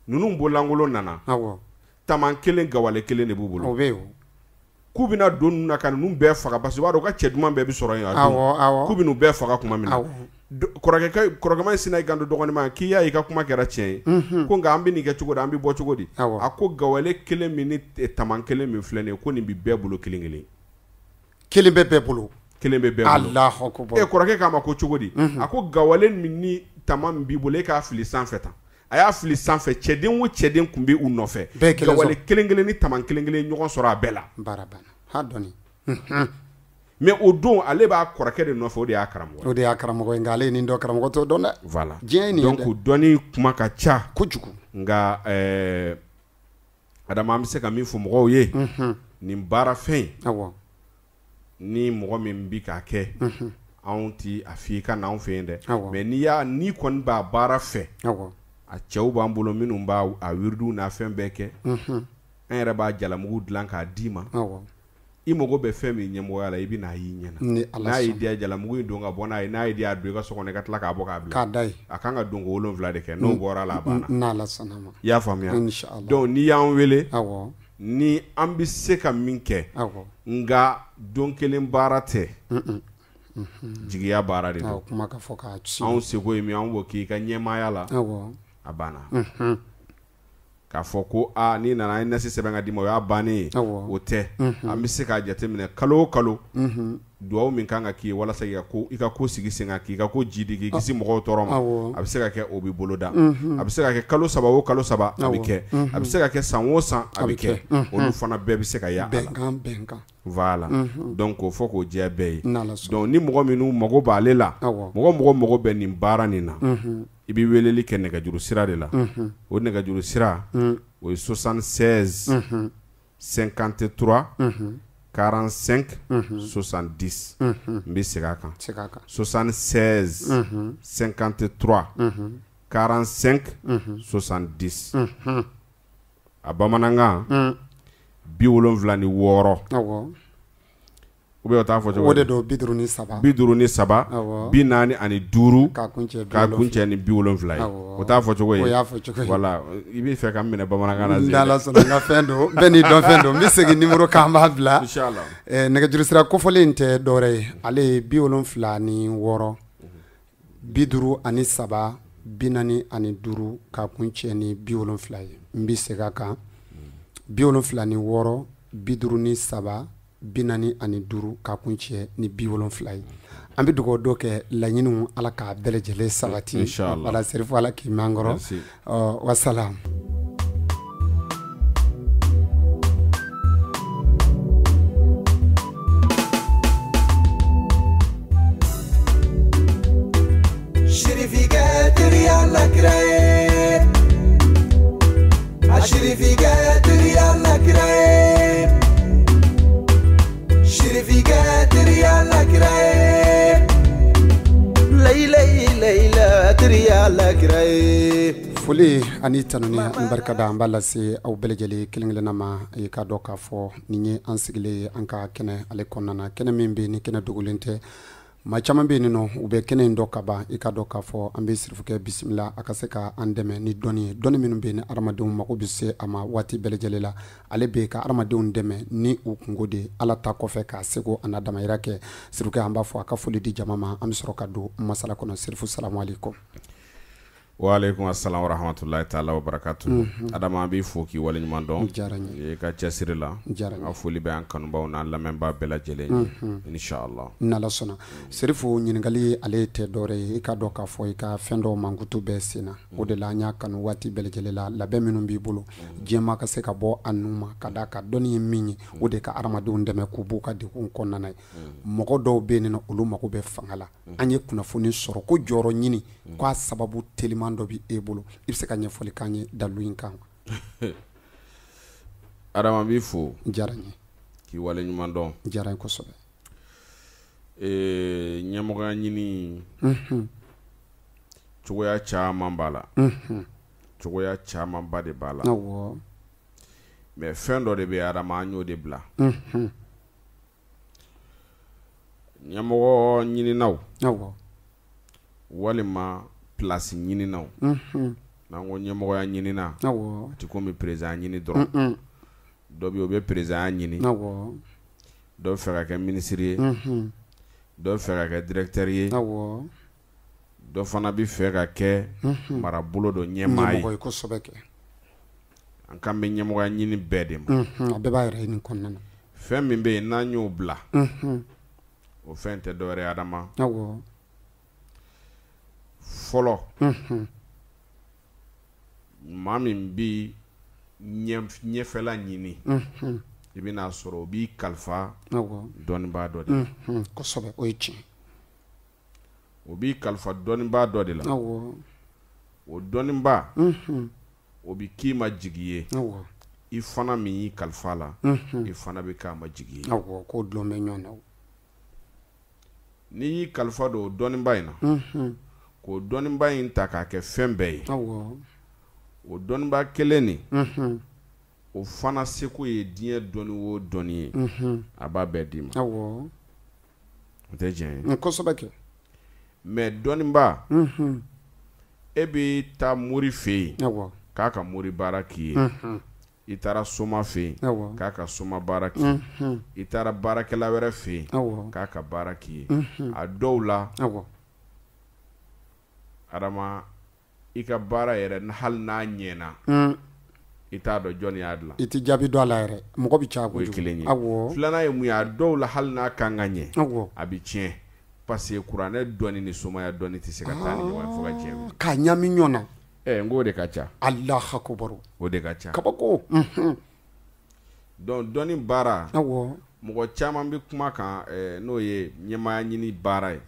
ninnu bɔlankolon nana. awɔ. taman kelen gawale kelen de b'u bolo. o bɛ yen o. k'u bɛna don ninnu na ka ninnu bɛɛ faga parce que u b'a dɔn u ka cɛ duman bɛɛ bɛ sɔrɔ yen. awɔ. k'u bɛn'u bɛɛ faga kuma min na. awɔ. kɔrɔkɛma in sina i kanto dɔgɔninma k'i y'a ye i ka kuma kɛra tiɲɛ ye. ko nka an bɛ nin kɛ cogo di an bɛ bɔ cogo di. awɔ. a ko gawale kelen min ni taman kelen min filɛ nin ye ko nin bɛ bɛɛ bolo kelen kelen. kelen bɛ bɛɛ bolo. kelen bɛ bɛɛ bolo. Alahu akubaru. kɔrɔkɛ k'a ma ko cogo di. a ko gawale min ni taman min b'i bolo e k'a fili sanfɛ tan. a y'a fili sanfɛ cɛden o cɛden tun bɛ u nɔfɛ. bɛɛ kelen sɔrɔ. gawale kelen kelen ni taman kelen kelen ɲɔgɔn sɔrɔ a bɛɛ la. baara banna ha dɔnni. mais o don ale b'a kɔrɔkɛ de nɔfɛ o de y'a karamɔgɔ. o de y'a karamɔgɔ ye nka ale ye nin dɔ karamɔgɔ t'o dɔn dɛ. voilà diɲɛ ye nin ye dɛ. donc dɔnni kuma ka ca. kojugu. nka adama an bɛ se ka min fɔ mɔgɔw ye. nin baara fɛn in. awɔ. ni mɔgɔ min bɛ k'a kɛ. anw ti a f'i ka n'anw fɛ yen dɛ. awɔ. mais n'i kɔni b'a baara fɛ. awɔ. a cɛw b'an bolo minnu b'a wiridiw n'a fɛn bɛɛ kɛ. an yɛrɛ b'a jalamugu dilan k'a d'i ma. awɔ. i mago bɛ fɛn min ɲɛmɔgɔya la i bɛ n'a y'i ɲɛna. ni ala n'a sɔnna. y'i diya jalamugu in don ka bɔ n'a ye n'a y'i diya don i ka so kɔnɔ i ka tila k'a bɔ k'a bila. k'a da ye. a kan ka don ko 7 de kɛ n'o bɔra la a banna. n'ala sɔnna ma. i y'a faamuya. inshallah. donc n'i y'an wele. awɔ. ni an bɛ se ka min kɛ. awɔ. nka don kelen baara tɛ. jigiya baara de don. awɔ kuma ka fɔ k'a ci. anw seko ye min an b'o k'i ka ɲɛmaaya la. awɔ. a banna. k'a fɔ ko n'i nana an ye nasi sɛbɛn ka d'i ma o y'a bannen ye. awɔ. o tɛ. an bɛ se k'a jateminɛ kalo o kalo. duwawu min kan ka k'i ye walasa i ka ko sigi sen kan k'i ka ko jidi k'i kisi mɔgɔw tɔɔrɔ ma. awɔ. a bɛ se ka kɛ o b'i bolo da. a bɛ se ka kɛ kalo 3 o kalo 3 a bɛ kɛ. a bɛ se ka kɛ san o san a bɛ kɛ. olu fana bɛɛ bɛ se ka y'a la. bɛnkan. voilà donc k'o fɔ k'o diya bɛɛ ye. n'ala sɔnna. donc ni mɔgɔ minnu mago b'ale la. awɔ. mɔgɔ mago bɛ nin baara nin na. i bɛ weleli kɛ nɛgɛjuru sira de la. o nɛgɛjuru sira o ye 76 53 45 70 n bɛ segin a kan. 76 53 45 70 a bamanankan 76. awɔ. ou bien o t'a fɔ cogo o de don 53. 53. awɔ. 45 k'a kun cɛ k'a kun cɛ ni 70 ye. awɔ. o t'a fɔ cogo ye. o y'a fɔ cogo ye. voilà i b'i fɛ ka minɛ bamanankan na. n'ala sɔnna n ka fɛn don bɛɛ n'i dɔn fɛn don n bɛ segin numéro kan b'a bila. inchallah. nɛgɛjuru sira kofɔlen in tɛ dɔwɛrɛ ye ale ye 76 53 45 k'a kun cɛ ni 70 ye n bɛ segin a kan 76 53 45 k'a kun cɛ ni 70 ye an bɛ dugawu dɔ kɛ laɲiniw ala k'a bɛɛ lajɛlen sabati. inchallah. ala serifo ala k'i mɛn an kɔrɔ. merci. wasalam. Shirifiga tiriya lakiraye Ashirifiga tiriya lakiraye Shirifiga tiriya lakiraye Layla tiriya lakiraye. foli ani tanuni an barika da an b'a lase aw bɛɛ lajɛlen kelen-kelenna ma i k'a dɔn k'a fɔ nin ye an sigilen an ka kɛnɛ ale kɔnɔna na kɛnɛ min bɛ ni kɛnɛ dogolen tɛ maa caman bɛ yen nɔ u bɛ kɛnɛ in dɔ ka ban i ka dɔn k'a fɔ an bɛ sirifukɛ bisimila a ka se ka an dɛmɛ ni dɔnni ye dɔnni minnu bɛ yen ni adamadenw mako bɛ se a ma waati bɛɛ lajɛlen la ale bɛ ka adamadenw dɛmɛ ni u kungo de ala ta kɔfɛ k'a seko a n'a damayira kɛ sirifukɛ an b'a fɔ a ka foli di jama ma an bɛ sɔrɔ ka don masala kɔnɔ sirifu salamu aleykum. Waaleykum assalam warahmatullahi taala wabarakatuh. Adama an b'i fo k'i waleɲuman dɔn. Diyara n ye. I ka cɛsiri la. Diyara n ye. An foli bɛ an kanubaw n'an lamɛnbaa bɛɛ lajɛlen ye. Inshallah. N'ala sɔnna sirifu ɲininkali ale tɛ dɔwɛrɛ ye i ka dɔn k'a fɔ i ka fɛn dɔw mankutu bɛɛ sen na o de la an y'a kanu waati bɛɛ lajɛlen la labɛn minnu b'i bolo diɲɛma ka se ka bɔ a nu ma ka d'a kan dɔnni ye min ye o de ka adamadenw dɛmɛ k'u b'u ka degun kɔnɔna ye mɔgɔ dɔw bɛ yen nɔ olu mago bɛ fanga la an ye kunnafoni sɔrɔ ko jɔyɔrɔ ɲini k'a sababu teliman dɔ bɛ e bolo i bɛ se ka ɲɛfɔli k'an ye dalu in kan. Adama b'i fo. Diyara n ye. K'i waleɲuman dɔn. Diyara n ye kosɛbɛ. Ɲɛmɔgɔya ɲini cogoya caman b'a la cogoya camanba de b'a la mais fɛn dɔ de bɛ Adama an y'o de bila ɲɛmɔgɔ ɲininaw walima place ɲininaw n'an ko ɲɛmɔgɔya ɲinina ti komi président ɲini dɔrɔn dɔ bɛ o bɛ président ɲini dɔ bɛ fɛ ka kɛ ministre ye dɔ fɛ ka kɛ directeur ye dɔ fana bɛ fɛ ka kɛ marabolo dɔ ɲɛmaa ye an kan bɛ ɲɛmɔgɔya ɲini bɛɛ de ma a bɛɛ b'a yɛrɛ ɲini kɔnɔna na fɛn min bɛ yen n'an y'o bila o fɛn tɛ dɔwɛrɛ ye Adama fɔlɔ maa min bɛ ɲɛfɛla ɲini i bɛna sɔrɔ o b'i kalifa dɔnnibaa dɔ de la kosɛbɛ o ye tiɲɛ o b'i kalifa dɔnnibaa dɔ de la o dɔnnibaa o bɛ k'i ma jigi ye i fana min y'i kalifa la i fana bɛ k'a ma jigi ye k'o dulon bɛ ɲɔgɔn na n'i y'i kalifa don o dɔnnibaa in na k'o dɔnnibaa in ta k'a kɛ fɛn bɛɛ ye o dɔnnibaa kelen nin o fana seko ye diɲɛ dɔnni o dɔnni ye a b'a bɛɛ d'i ma o tɛ tiɲɛ ye kosɛbɛ kɛ mais dɔnnibaa e bɛ taa mori fɛ yen k'a ka mori baara k'i ye i taara soma fɛ yen k'a ka soma baara k'i ye i taara baarakɛla wɛrɛ fɛ yen k'a ka baara k'i ye a dɔw la Adama i ka baara yɛrɛ hali n'a ɲɛna i t'a dɔn jɔnni y'a dilan i tɛ jaabi dɔn a la yɛrɛ mɔgɔ bɛ caya kojugu o ye kelen ye filanan ye mun ye a dɔw la hali n'a kan ka ɲɛ a bɛ tiɲɛ parce que kuranɛ dɔnni ni somaya dɔnni tɛ se ka taa ni ɲɔgɔn ye fo ka tiɲɛ k'a ɲami ɲɔgɔn na n ko o de ka ca Alahu akibaru o de ka ca kabako donc dɔnni baara mɔgɔ caman bɛ kuma kan n'o ye ɲɛmaaya ɲini baara ye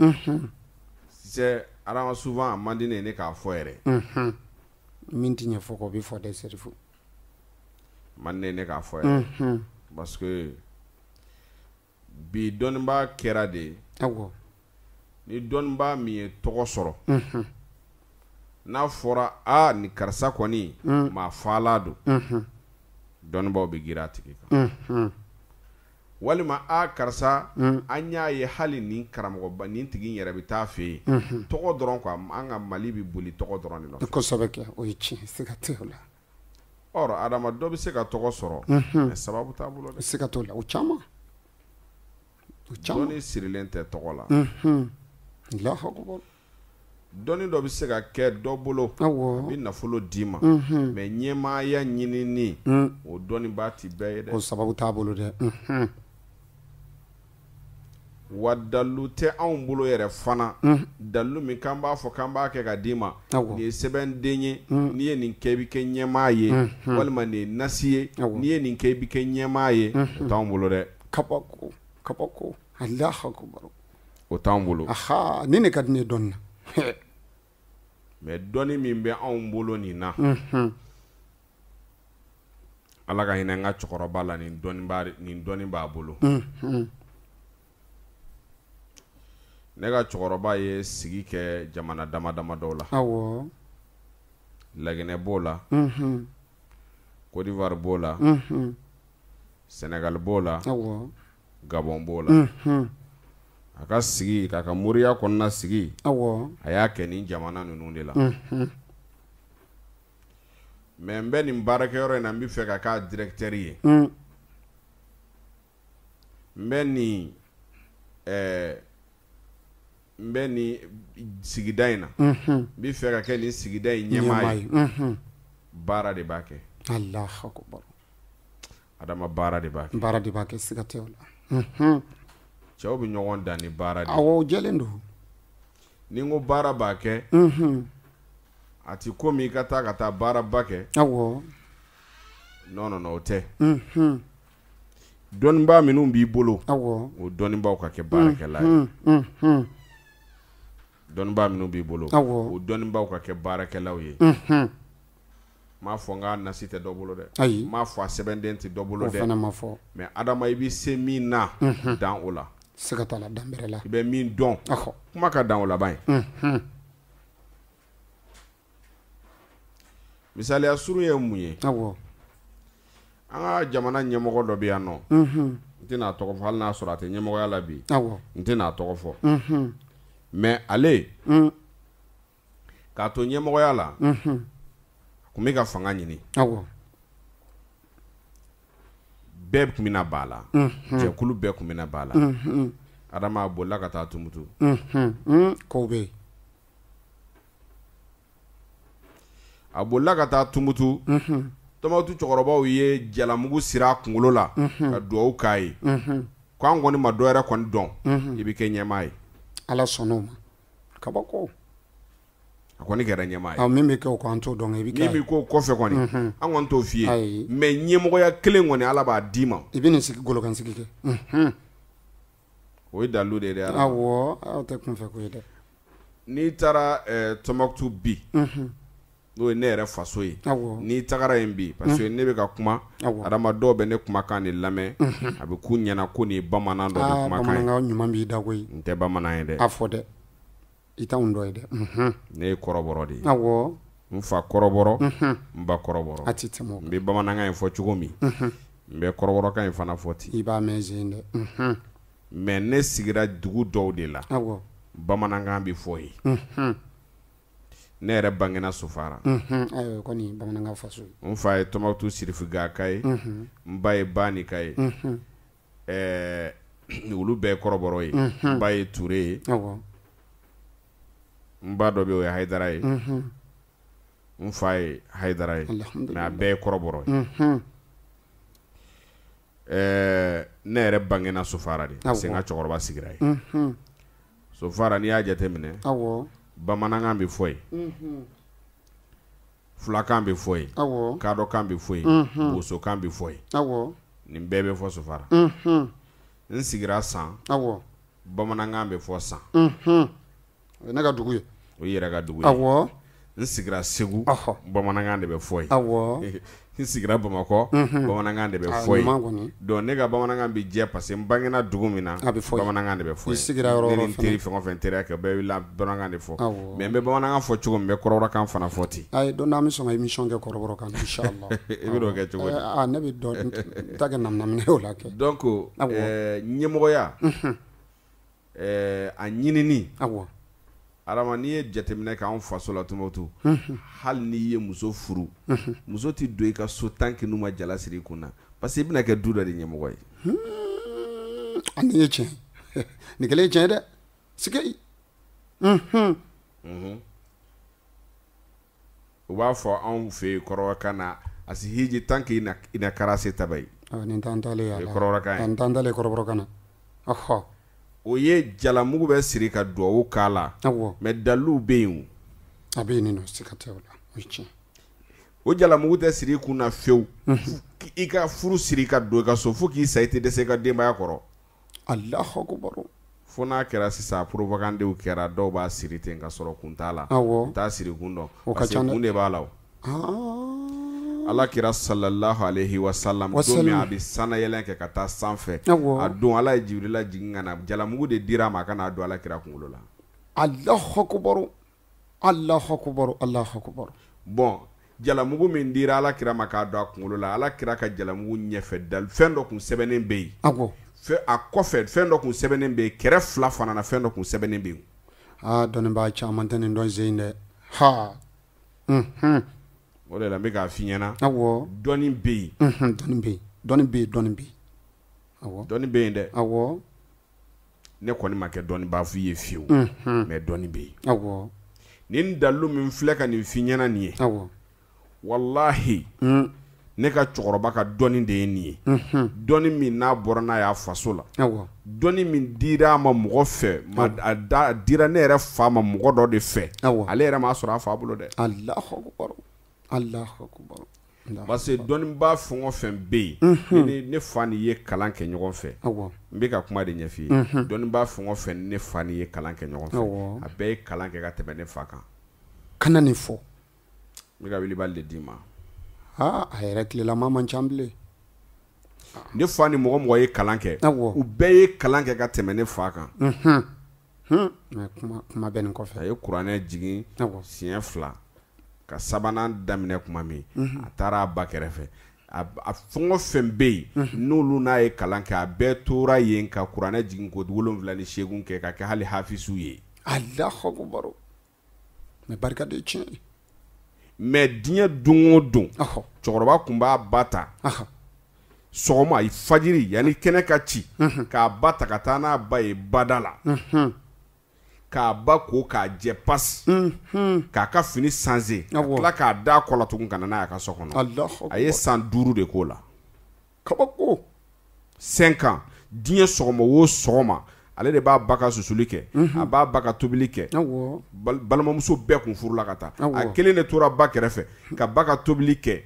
c'est Adama souvent a man di ne k'a fɔ yɛrɛ min tɛ ɲɛ fɔ k'o bɛ fɔ dɛ serifu man di ne k'a fɔ yɛrɛ parce que bi dɔnnibaa kɛra de ni dɔnnibaa min ye tɔgɔ sɔrɔ n'a fɔra ni karisa kɔni maa faalan don dɔnnibaaw bɛ girin a tigi kan walima karisa an y'a ye hali nin karamɔgɔba nin tigi yɛrɛ bɛ taa fɛ yen tɔgɔ dɔrɔn quoi an ka Mali bɛ boli tɔgɔ dɔrɔn de nɔfɛ kosɛbɛ kɛ o ye tiɲɛ siga t'o la Adama dɔ bɛ se ka tɔgɔ sɔrɔ mais sababu t'a bolo dɛ siga t'o la o caman dɔnni sirilen tɛ tɔgɔ la Alahu akibaru dɔnni dɔ bɛ se ka kɛ dɔ bolo a bɛ nafolo d'i ma mais ɲɛmaaya ɲinini o dɔnnibaa tɛ bɛɛ ye dɛ o sababu t'a bolo dɛ wa dalu tɛ anw bolo yɛrɛ fana dalu min k'an b'a fɔ k'an b'a kɛ ka d'i ma nin ye sɛbɛnden ye n'i ye nin kɛ i bɛ kɛ ɲɛmaa ye walima nin ye nasi ye n'i ye nin kɛ i bɛ kɛ ɲɛmaa ye o t'anw bolo dɛ kabako Alahu akibaru o t'anw bolo ni ne ka di ne dɔnni na mais dɔnni min bɛ anw bolo nin na Ala ka hinɛ n ka cɛkɔrɔba la nin dɔnni b'a bolo ne ka cɛkɔrɔba ye sigi kɛ jamana dama dama dɔw la Laginɛ b'o la Côte d'Ivoire b'o la Sénégal b'o la Gabon b'o la a ka sigi k'a ka moriya kɔnɔna sigi awɔ a y'a kɛ nin jamana ninnu de la mais n bɛ nin baarakɛyɔrɔ in na n bɛ fɛ ka k'a directeur ye n bɛ nin sigida in na n bɛ fɛ ka kɛ nin sigida in ɲɛmaa ye baara de b'a kɛ Allahu akbar adama baara de b'a kɛ baara de b'a kɛ siga tɛ o la cɛw bɛ ɲɔgɔn dan ni baara de awɔ o jɛlen don ni n ko baara b'a kɛ a ti komi i ka taa baaraba kɛ awɔ non o tɛ dɔnnibaa minnu b'i bolo awɔ o dɔnnibaaw ka kɛ baarakɛla ye dɔnnibaa minnu b'i bolo o dɔnnibaaw ka kɛ baarakɛlaw ye m'a fɔ n k'a nasi tɛ dɔ bolo dɛ ayi m'a fɔ a sɛbɛnden tɛ dɔ bolo o dɛ fana ma fɔ mais adama i bɛ se min na dan o la siga t'a la dan bɛrɛ la i bɛ min dɔn ahɔ kuma ka dan o laban ye misaliya surun ye mun ye awɔ an ka jamana ɲɛmɔgɔ dɔ bɛ yan nɔ n tɛna tɔgɔ fɔ hali n'a sɔrɔ a tɛ ɲɛmɔgɔya la bi awɔ n tɛna tɔgɔ fɔ mais ale k'a to ɲɛmɔgɔya la a tun bɛ ka fanga ɲini awɔ bɛɛ tun bɛna ba la jɛkulu bɛɛ tun bɛna ba la adama a bolila ka taa Tumutu kow bɛ yen a bolila ka taa Tumutu Tɔnbukutu cɛkɔrɔbaw ye jalamugu siri a kunkolo la ka dugawu k'a ye ko an kɔni ma dɔ yɛrɛ kɔni dɔn i bɛ kɛ ɲɛmaa ye ala sɔnn'o ma kabako a kɔni kɛra ɲɛmaa ye min bɛ kɛ o ko an t'o dɔn i bɛ kɛ min bɛ k'o kɔfɛ kɔni an kɔni t'o f'i ye mais ɲɛmɔgɔya kelen kɔni ala b'a d'i ma i bɛ nin sigi golokansigi kɛ o ye dalilu de ye dɛ awɔ aw tɛ kunfɛ ko ye dɛ n'i taara Tɔnbukutu bi n'o ye ne yɛrɛ faso ye n'i tagara yen bi parce que ne bɛ ka kuma adama dɔw bɛ ne kumakan de lamɛn a bɛ k'u ɲɛna ko nin ye bamanan dɔ de kumakan ye bamanankan ɲuman b'i da koyi n tɛ bamanan ye dɛ a fɔ dɛ i t'anw dɔ ye dɛ ne ye kɔrɔbɔrɔ de ye awɔ n fa kɔrɔbɔrɔ n ba kɔrɔbɔrɔ a tɛ tɛmɛ o n bɛ bamanankan in fɔ cogo min n bɛ kɔrɔbɔrɔkan in fana fɔ ten i b'a mɛn zen dɛ mais ne sigira dugu dɔw de la awɔ bamanankan bɛ fɔ yen ne yɛrɛ bangena Sofara ayiwa kɔni bamanankan faso n fa ye Tɔnbukutu Sirifugaka ye n ba ye Banika ye olu bɛɛ ye kɔrɔbɔrɔ ye n ba ye Ture ye awɔ n ba dɔ bɛ yen o ye Hayidara ye n fa ye Hayidara ye mais a bɛɛ ye kɔrɔbɔrɔ ye ne yɛrɛ bangena Sofara de parce que n ka cɛkɔrɔba sigira yen Sofara n'i y'a jateminɛ awɔ bamanankan bɛ fɔ yen fulakan bɛ fɔ yen kadɔkan bɛ fɔ yen bosokan bɛ fɔ yen nin bɛɛ bɛ fɔ Sofara n sigira San bamanankan bɛ fɔ San o ye ne ka dugu ye o yɛrɛ ka dugu ye n sigira Segu bamanankan de bɛ fɔ yen n sigira Bamakɔ bamanankan de bɛ fɔ yen donc ne ka bamanankan bɛ jɛ parce que n bangena dugu min na bamanankan de bɛ fɔ yen ne ni n teri fɛn o fɛn teriya kɛ bɛɛ bɛ bamanankan de fɔ mais n bɛ bamanankan fɔ cogo min n bɛ kɔrɔbɔrɔkan fana fɔ ten ayi don n'an bɛ sɔn ka émission kɛ kɔrɔbɔrɔkan inchallah i bɛ n'o kɛ cogo di ne bɛ dɔn n t'a kɛ naminamina ye o la kɛ donc ɲɛmɔgɔya a ɲinini adama n'i ye jateminɛ kɛ anw faso la Tɔnbukutu hali n'i ye muso furu muso tɛ don i ka so tant que n'u ma jala siri i kun na parce que i bɛna kɛ du dɔ de ɲɛmɔgɔ ye nin ye tiɲɛ nin kɛlen ye tiɲɛ dɛ sigi u b'a fɔ anw fɛ yen kɔrɔbɔrɔkan na a si hiji tant que i na kara se taba ye nin t'an talen ye kɔrɔbɔrɔkan ye nin t'an talen kɔrɔbɔrɔkan na o ye jalamugu bɛ siri ka duwawu k'a la mais daliluw bɛ yen a bɛ yen nin nɔ siga tɛ o la o ye tiɲɛ o jalamugu tɛ siri i kun na fewu i ka furu siri ka don i ka so fo k'i sa i tɛ dɛsɛ i ka denbaya kɔrɔ Allahu akbar fo n'a kɛra sisan propagandéw kɛra dɔw b'a siri ten ka sɔrɔ kun t'a la u t'a siri kun dɔn parce que kun de b'a la Alakira sallallahu alayhi wa sallam don min a bɛ sanayɛlɛn kɛ ka taa sanfɛ a don Ala ye Jibirila jigin ka na jalamugu de dira a ma a ka n'a don Alakira kunkolo la Allahu akbar Allahu akbar Allahu akbar bon jalamugu min dira ala kira ma k'a don a kunkolo la ala kira ka jalamugu ɲɛfɛ dal fɛn dɔ kun sɛbɛnnen bɛ yen a kɔfɛ fɛn dɔ kun sɛbɛnnen bɛ yen kɛrɛ fila fana na fɛn dɔ kun sɛbɛnnen bɛ yen dɔnnibaa caman tɛ nin dɔn sen dɛ ha o de la n bɛ k'a f'i ɲɛna dɔnni bɛ yen dɔnni bɛ yen dɛ ne kɔni ma kɛ dɔnnibaa f'i ye fiyewu mais dɔnni bɛ yen nin dalu min filɛ ka nin f'i ɲɛna nin ye wallahi ne ka cɛkɔrɔba ka dɔnni de ye nin ye dɔnni min n'a bɔra n'a y'a faso la dɔnni min dira a ma mɔgɔ fɛ a dira ne yɛrɛ fa ma mɔgɔ dɔ de fɛ ale yɛrɛ m'a sɔrɔ a fa bolo dɛ Allahu akbar parce que dɔnnibaa fɛn o fɛn bɛ yen ne fa ni ye kalan kɛ ɲɔgɔn fɛ n bɛ ka kuma de ɲɛf'i ye dɔnnibaa fɛn o fɛn ne fa ni ye kalan kɛ ɲɔgɔn fɛ a bɛɛ ye kalan kɛ ka tɛmɛ ne fa kan kana nin fɔ n bɛ ka wilibali de d'i ma a yɛrɛ tilelama man ca bilen ne fa ni mɔgɔ mɔgɔ ye kalan kɛ u bɛɛ ye kalan kɛ ka tɛmɛ ne fa kan mais kuma bɛ nin kɔfɛ a ye kuranɛ jigin siɲɛ 2 ka sabanan daminɛ kuma min a taara a ba kɛrɛfɛ a fɛn o fɛn bɛ yen n'olu n'a ye kalan kɛ a bɛɛ tora yen ka kuranɛ jigin ko 78 kɛ ka kɛ hali hafisu ye Allahu akbar mais barika de tiɲɛ mais diɲɛ don o don cɛkɔrɔba kun b'a ba ta sɔgɔma fajiri yanni kɛnɛ ka ci k'a ba ta ka taa n'a ba ye bada la k'a ba ko k'a jɛ pasi k'a ka fini sanze ka tila k'a da kɔ la tugun ka na n'a ye a ka so kɔnɔ a ye san 5 de k'o la kabako 5 ans diɲɛ sɔgɔma o sɔgɔma ale de b'a ba ka susuli kɛ a b'a ba ka tobili kɛ balimamuso bɛɛ kun furula ka taa a kelen de tora ba kɛrɛfɛ ka ba ka tobili kɛ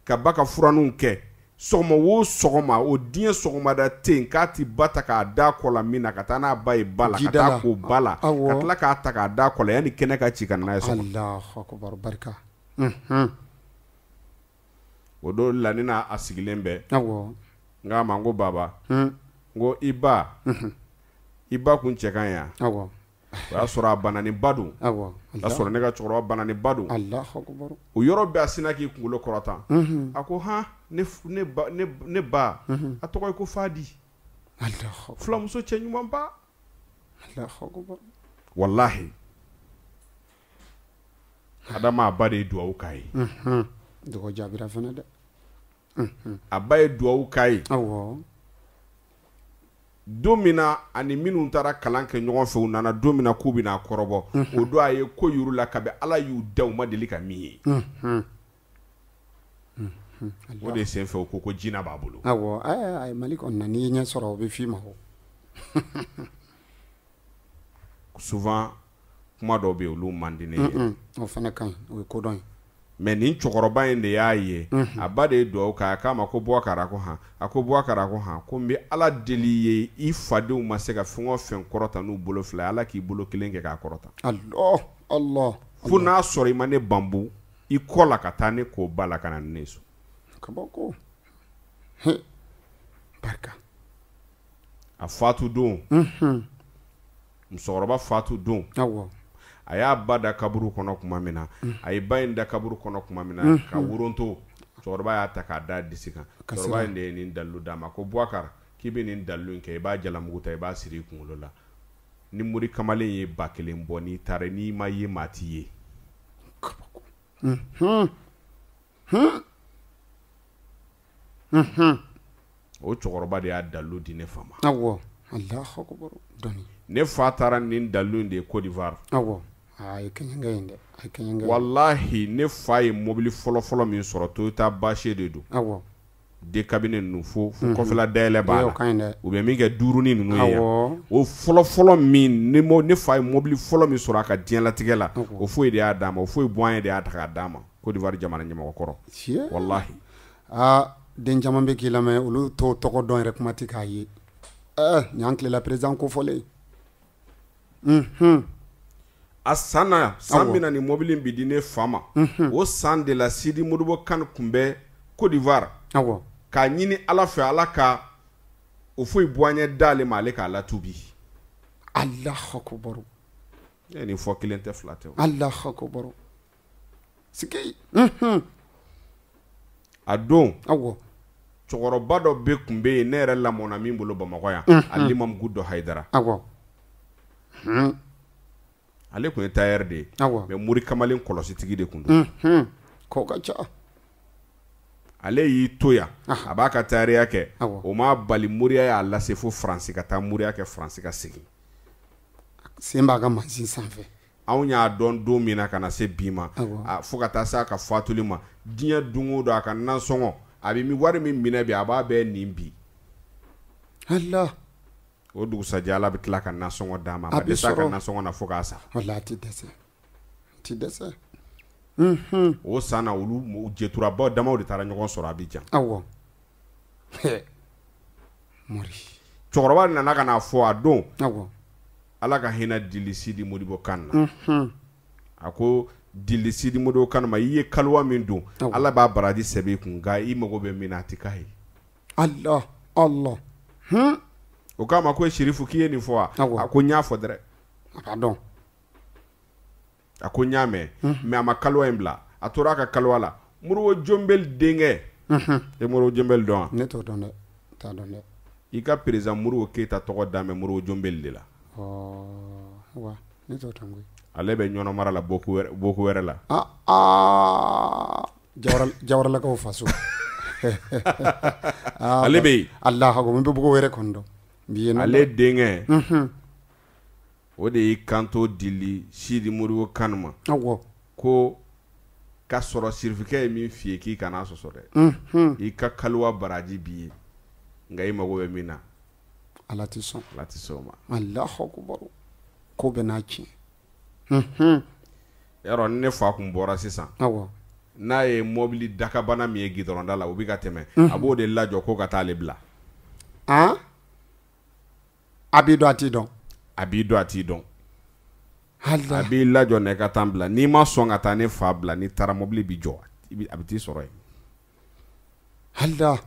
ka ba ka furaninw kɛ sɔgɔma o sɔgɔma o diɲɛ sɔgɔmada tɛ yen k'a ti ba ta k'a da kɔ la min na ka taa n'a ba ye ba la ka taa k'o ba la ka tila k'a ta k'a da kɔ la yanni kɛnɛ ka ci ka n'a ye so kɔnɔ Allahu akbar barika o don la ni n'a sigilen bɛ n k'a ma n ko baba n ko i ba kun cɛ kan yan o y'a sɔrɔ a banani ba don o y'a sɔrɔ ne ka cɛkɔrɔba banani ba don o yɔrɔ bɛɛ a sina k'i kunkolo kɔrɔtan a ko han ne ba a tɔgɔ ye ko Fadi fulamuso cɛ ɲuman ba wallahi adama a ba de ye duwawu k'a ye dɔgɔ jaabira fana dɛ a ba ye duwawu k'a ye don min na ani minnu taara kalan kɛ ɲɔgɔn fɛ u nana don min na k'u bɛna kɔrɔbɔ o don a ye ko yuru la kabi ala y'u da u ma deli ka min ye o de sen fɛ u ko jinɛ b'a bolo a ye Mali kɔnɔ n'i ye ɲɛ sɔrɔ o bɛ f'i ma souvent kuma dɔw bɛ yen olu man di ne ye o fana ka ɲi o ye kodɔn ye mais nin cɛkɔrɔba in de y'a ye a ba de ye duwawu k'a ye k'a ma ko Bouakara ko han a ko Bouakara ko han ko n bɛ ala deli ye i fadenw ma se ka fɛn o fɛn kɔrɔta n'u bolo fila ye ala k'i bolo kelen kɛ k'a kɔrɔta Allah fo n'a sɔrɔ i ma ne bambu i kɔ la ka taa ne k'o ba la ka na ne so kabako barika a fatu don musokɔrɔba fatu don a y'a ba da kaburu kɔnɔ tuma min na a ye ba in da kaburu kɔnɔ tuma min na ka woronto cɛkɔrɔba y'a ta k'a da disi kan cɛkɔrɔba in de ye nin dalilu d'a ma ko Bouakara k'i bɛ nin dalilu in kɛ i b'a jalamugu ta i b'a siri i kunkolo la ni mori kamalen ye 1000 bɔ n'i taara n'i ma ye maa t'i ye o cɛkɔrɔba de y'a dalilu di ne fa ma Allahu akbar dɔnni ne fa taara nin dalilu in de ye Côte d'Ivoire wallahi ne fa ye mobili fɔlɔ min sɔrɔ Toyota Bache de don de cabinet ninnu fo kɔfɛla dayɛlɛ b'a la u bɛ min kɛ duurunin ninnu ye o fɔlɔ min ne fa ye mobili fɔlɔ min sɔrɔ a ka diɲɛlatigɛ la o foyi de y'a d'a ma o foyi bɔn ye de y'a ta k'a d'a ma Côte d'Ivoire jamana ɲɛmɔgɔkɔrɔ wallahi den caman bɛ k'i lamɛn olu t'o tɔgɔ dɔn yɛrɛ kuma tɛ k'a ye ɲan tilela président ko fɔlen a san min na ni mobili bi di ne fa ma o san de la Sidi Modibo Kane kun bɛ Côte d'Ivoire k'a ɲini ala fɛ ala ka o foyi bɔ an ɲɛ d'ale ma ale k'a latubi Allahu akbar nin fɔ kelen tɛ fila tɛ Allahu akbar sike a don awɔ cɛkɔrɔba dɔ bɛ kun bɛ yen ne yɛrɛ lamɔna min bolo Bamakɔ yan Alimamu dɔ Hayidara awɔ ale kun ye tailleur de ye awɔ mais mori kamalen kɔlɔsitigi de kun don ko ka ca ale y'i to yan a b'a ka tailleur kɛ awɔ o ma bali moriya y'a lase fo Faransi ka taa moriya kɛ Faransi ka segin sen b'a ka mansin sanfɛ anw y'a dɔn don min na ka na se bi ma awɔ fo ka taa se a ka fatuli ma diɲɛ don o don a ka nansɔngɔ a bɛ wari min minɛ bi a b'a bɛɛ nin bi Allah o dugusajɛ Ala bɛ tila ka nansɔngɔ d'a ma a bɛ dɛsɛ a ka sɔrɔ nansɔngɔ na fo k'a sa wala a ti dɛsɛ o san na olu jɛturabaw damaw de taara ɲɔgɔn sɔrɔ Abijan awɔ mori cɛkɔrɔba nana ka na fɔ a don awɔ Ala ka hinɛ Dili Sidi Modibo Kane na a ko Dili Sidi Modibo Kane ma i ye kaliwa min don Ala b'a baraji sɛbɛn i kun nka i mago bɛ min na a ti k'a ye Allah o k'a ma ko Sherifu k'i ye nin fɔ wa a ko n y'a fɔ dɛrɛ a b'a dɔn a ko n y'a mɛn mais a ma kaliwa in bila a tora a ka kaliwa la Modibo Jonbeli denkɛ e Modibo Jonbeli dɔn wa ne t'o dɔn dɛ t'a dɔn dɛ i ka président Modibo Keyita tɔgɔ da mɛn Modibo Jonbeli de la wa ne t'o dɔn koyi ale bɛ ɲɔnɔ mara la boku wɛrɛ la Jawaralakaw faso ale bɛ yen Allah hago min bɛ bogo wɛrɛ kɔni dɔn ale denkɛ o de y'i kanto Dili Sidi Modibo Kane ma awɔ ko ka sɔrɔ sirifikɛ ye min f'i ye k'i kana sɔsɔ dɛ i ka kaliwa baraji b'i ye nka i mago bɛ min na Ala ti sɔn o ma Allahu akbar ko bɛ n'a tiɲɛ yarɔ ni ne fa kun bɔra sisan awɔ n'a ye mobili dakabana min ye gidɔrɔnda la o bɛ ka tɛmɛ a b'o de lajɔ ko ka taa ale bila a b'i dɔn a t'i dɔn a b'i dɔn a t'i dɔn a b'i lajɔ ne ka taa bila n'i ma sɔn ka taa ne fa bila n'i taara mobili bi jɔ a bɛ t'i sɔrɔ yen Allah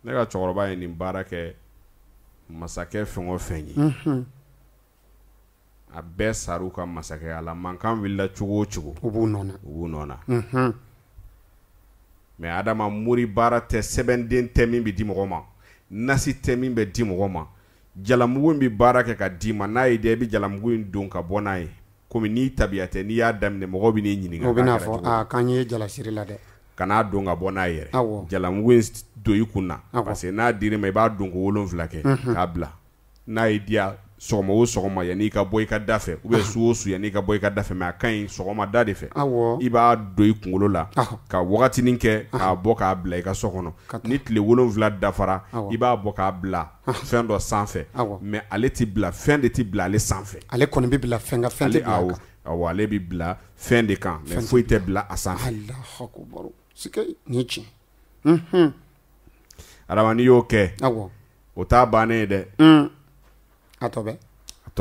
ne ka cɛkɔrɔba ye nin baara kɛ masakɛ fɛn o fɛn ye a bɛɛ sar'u ka masakɛya la mankan wulila cogo o cogo u b'u nɔna mais Adama mori baara tɛ sɛbɛnden tɛ min bɛ di mɔgɔ ma nasi tɛ min bɛ di mɔgɔ ma jalamugu in bɛ baara kɛ ka d'i ma n'a ye i bɛ jalamugu in don ka bɔ n'a ye komi n'i tabiya tɛ n'i y'a daminɛ mɔgɔw bɛ n'i ɲininka o bɛ n'a fɔ k'an ye jalasiri la dɛ kana don ka bɔ n'a ye yɛrɛ jalamugu in don i kun na parce que n'a dir'i ma i b'a don ko 7 kɛ k'a bila n'a ye diya sɔgɔma o sɔgɔma yan'i ka bɔ i ka da fɛ ou bien su o su yan'i ka bɔ i ka da fɛ mais a ka ɲi sɔgɔmada de fɛ i b'a don i kunkolo la ka wagatinin kɛ k'a bɔ k'a bila i ka so kɔnɔ ni tile 7 dafara i b'a bɔ k'a bila fɛn dɔ sanfɛ mais ale ti bila fɛn de ti bila ale sanfɛ ale kɔni bɛ bila fɛn ka fɛn tɛ bila awɔ ale bɛ bila fɛn de kan mais foyi tɛ bila a sanfɛ Allahu akbar sikɛ ni tiɲɛ adama n'i y'o kɛ o t'a bannen ye dɛ a tɔ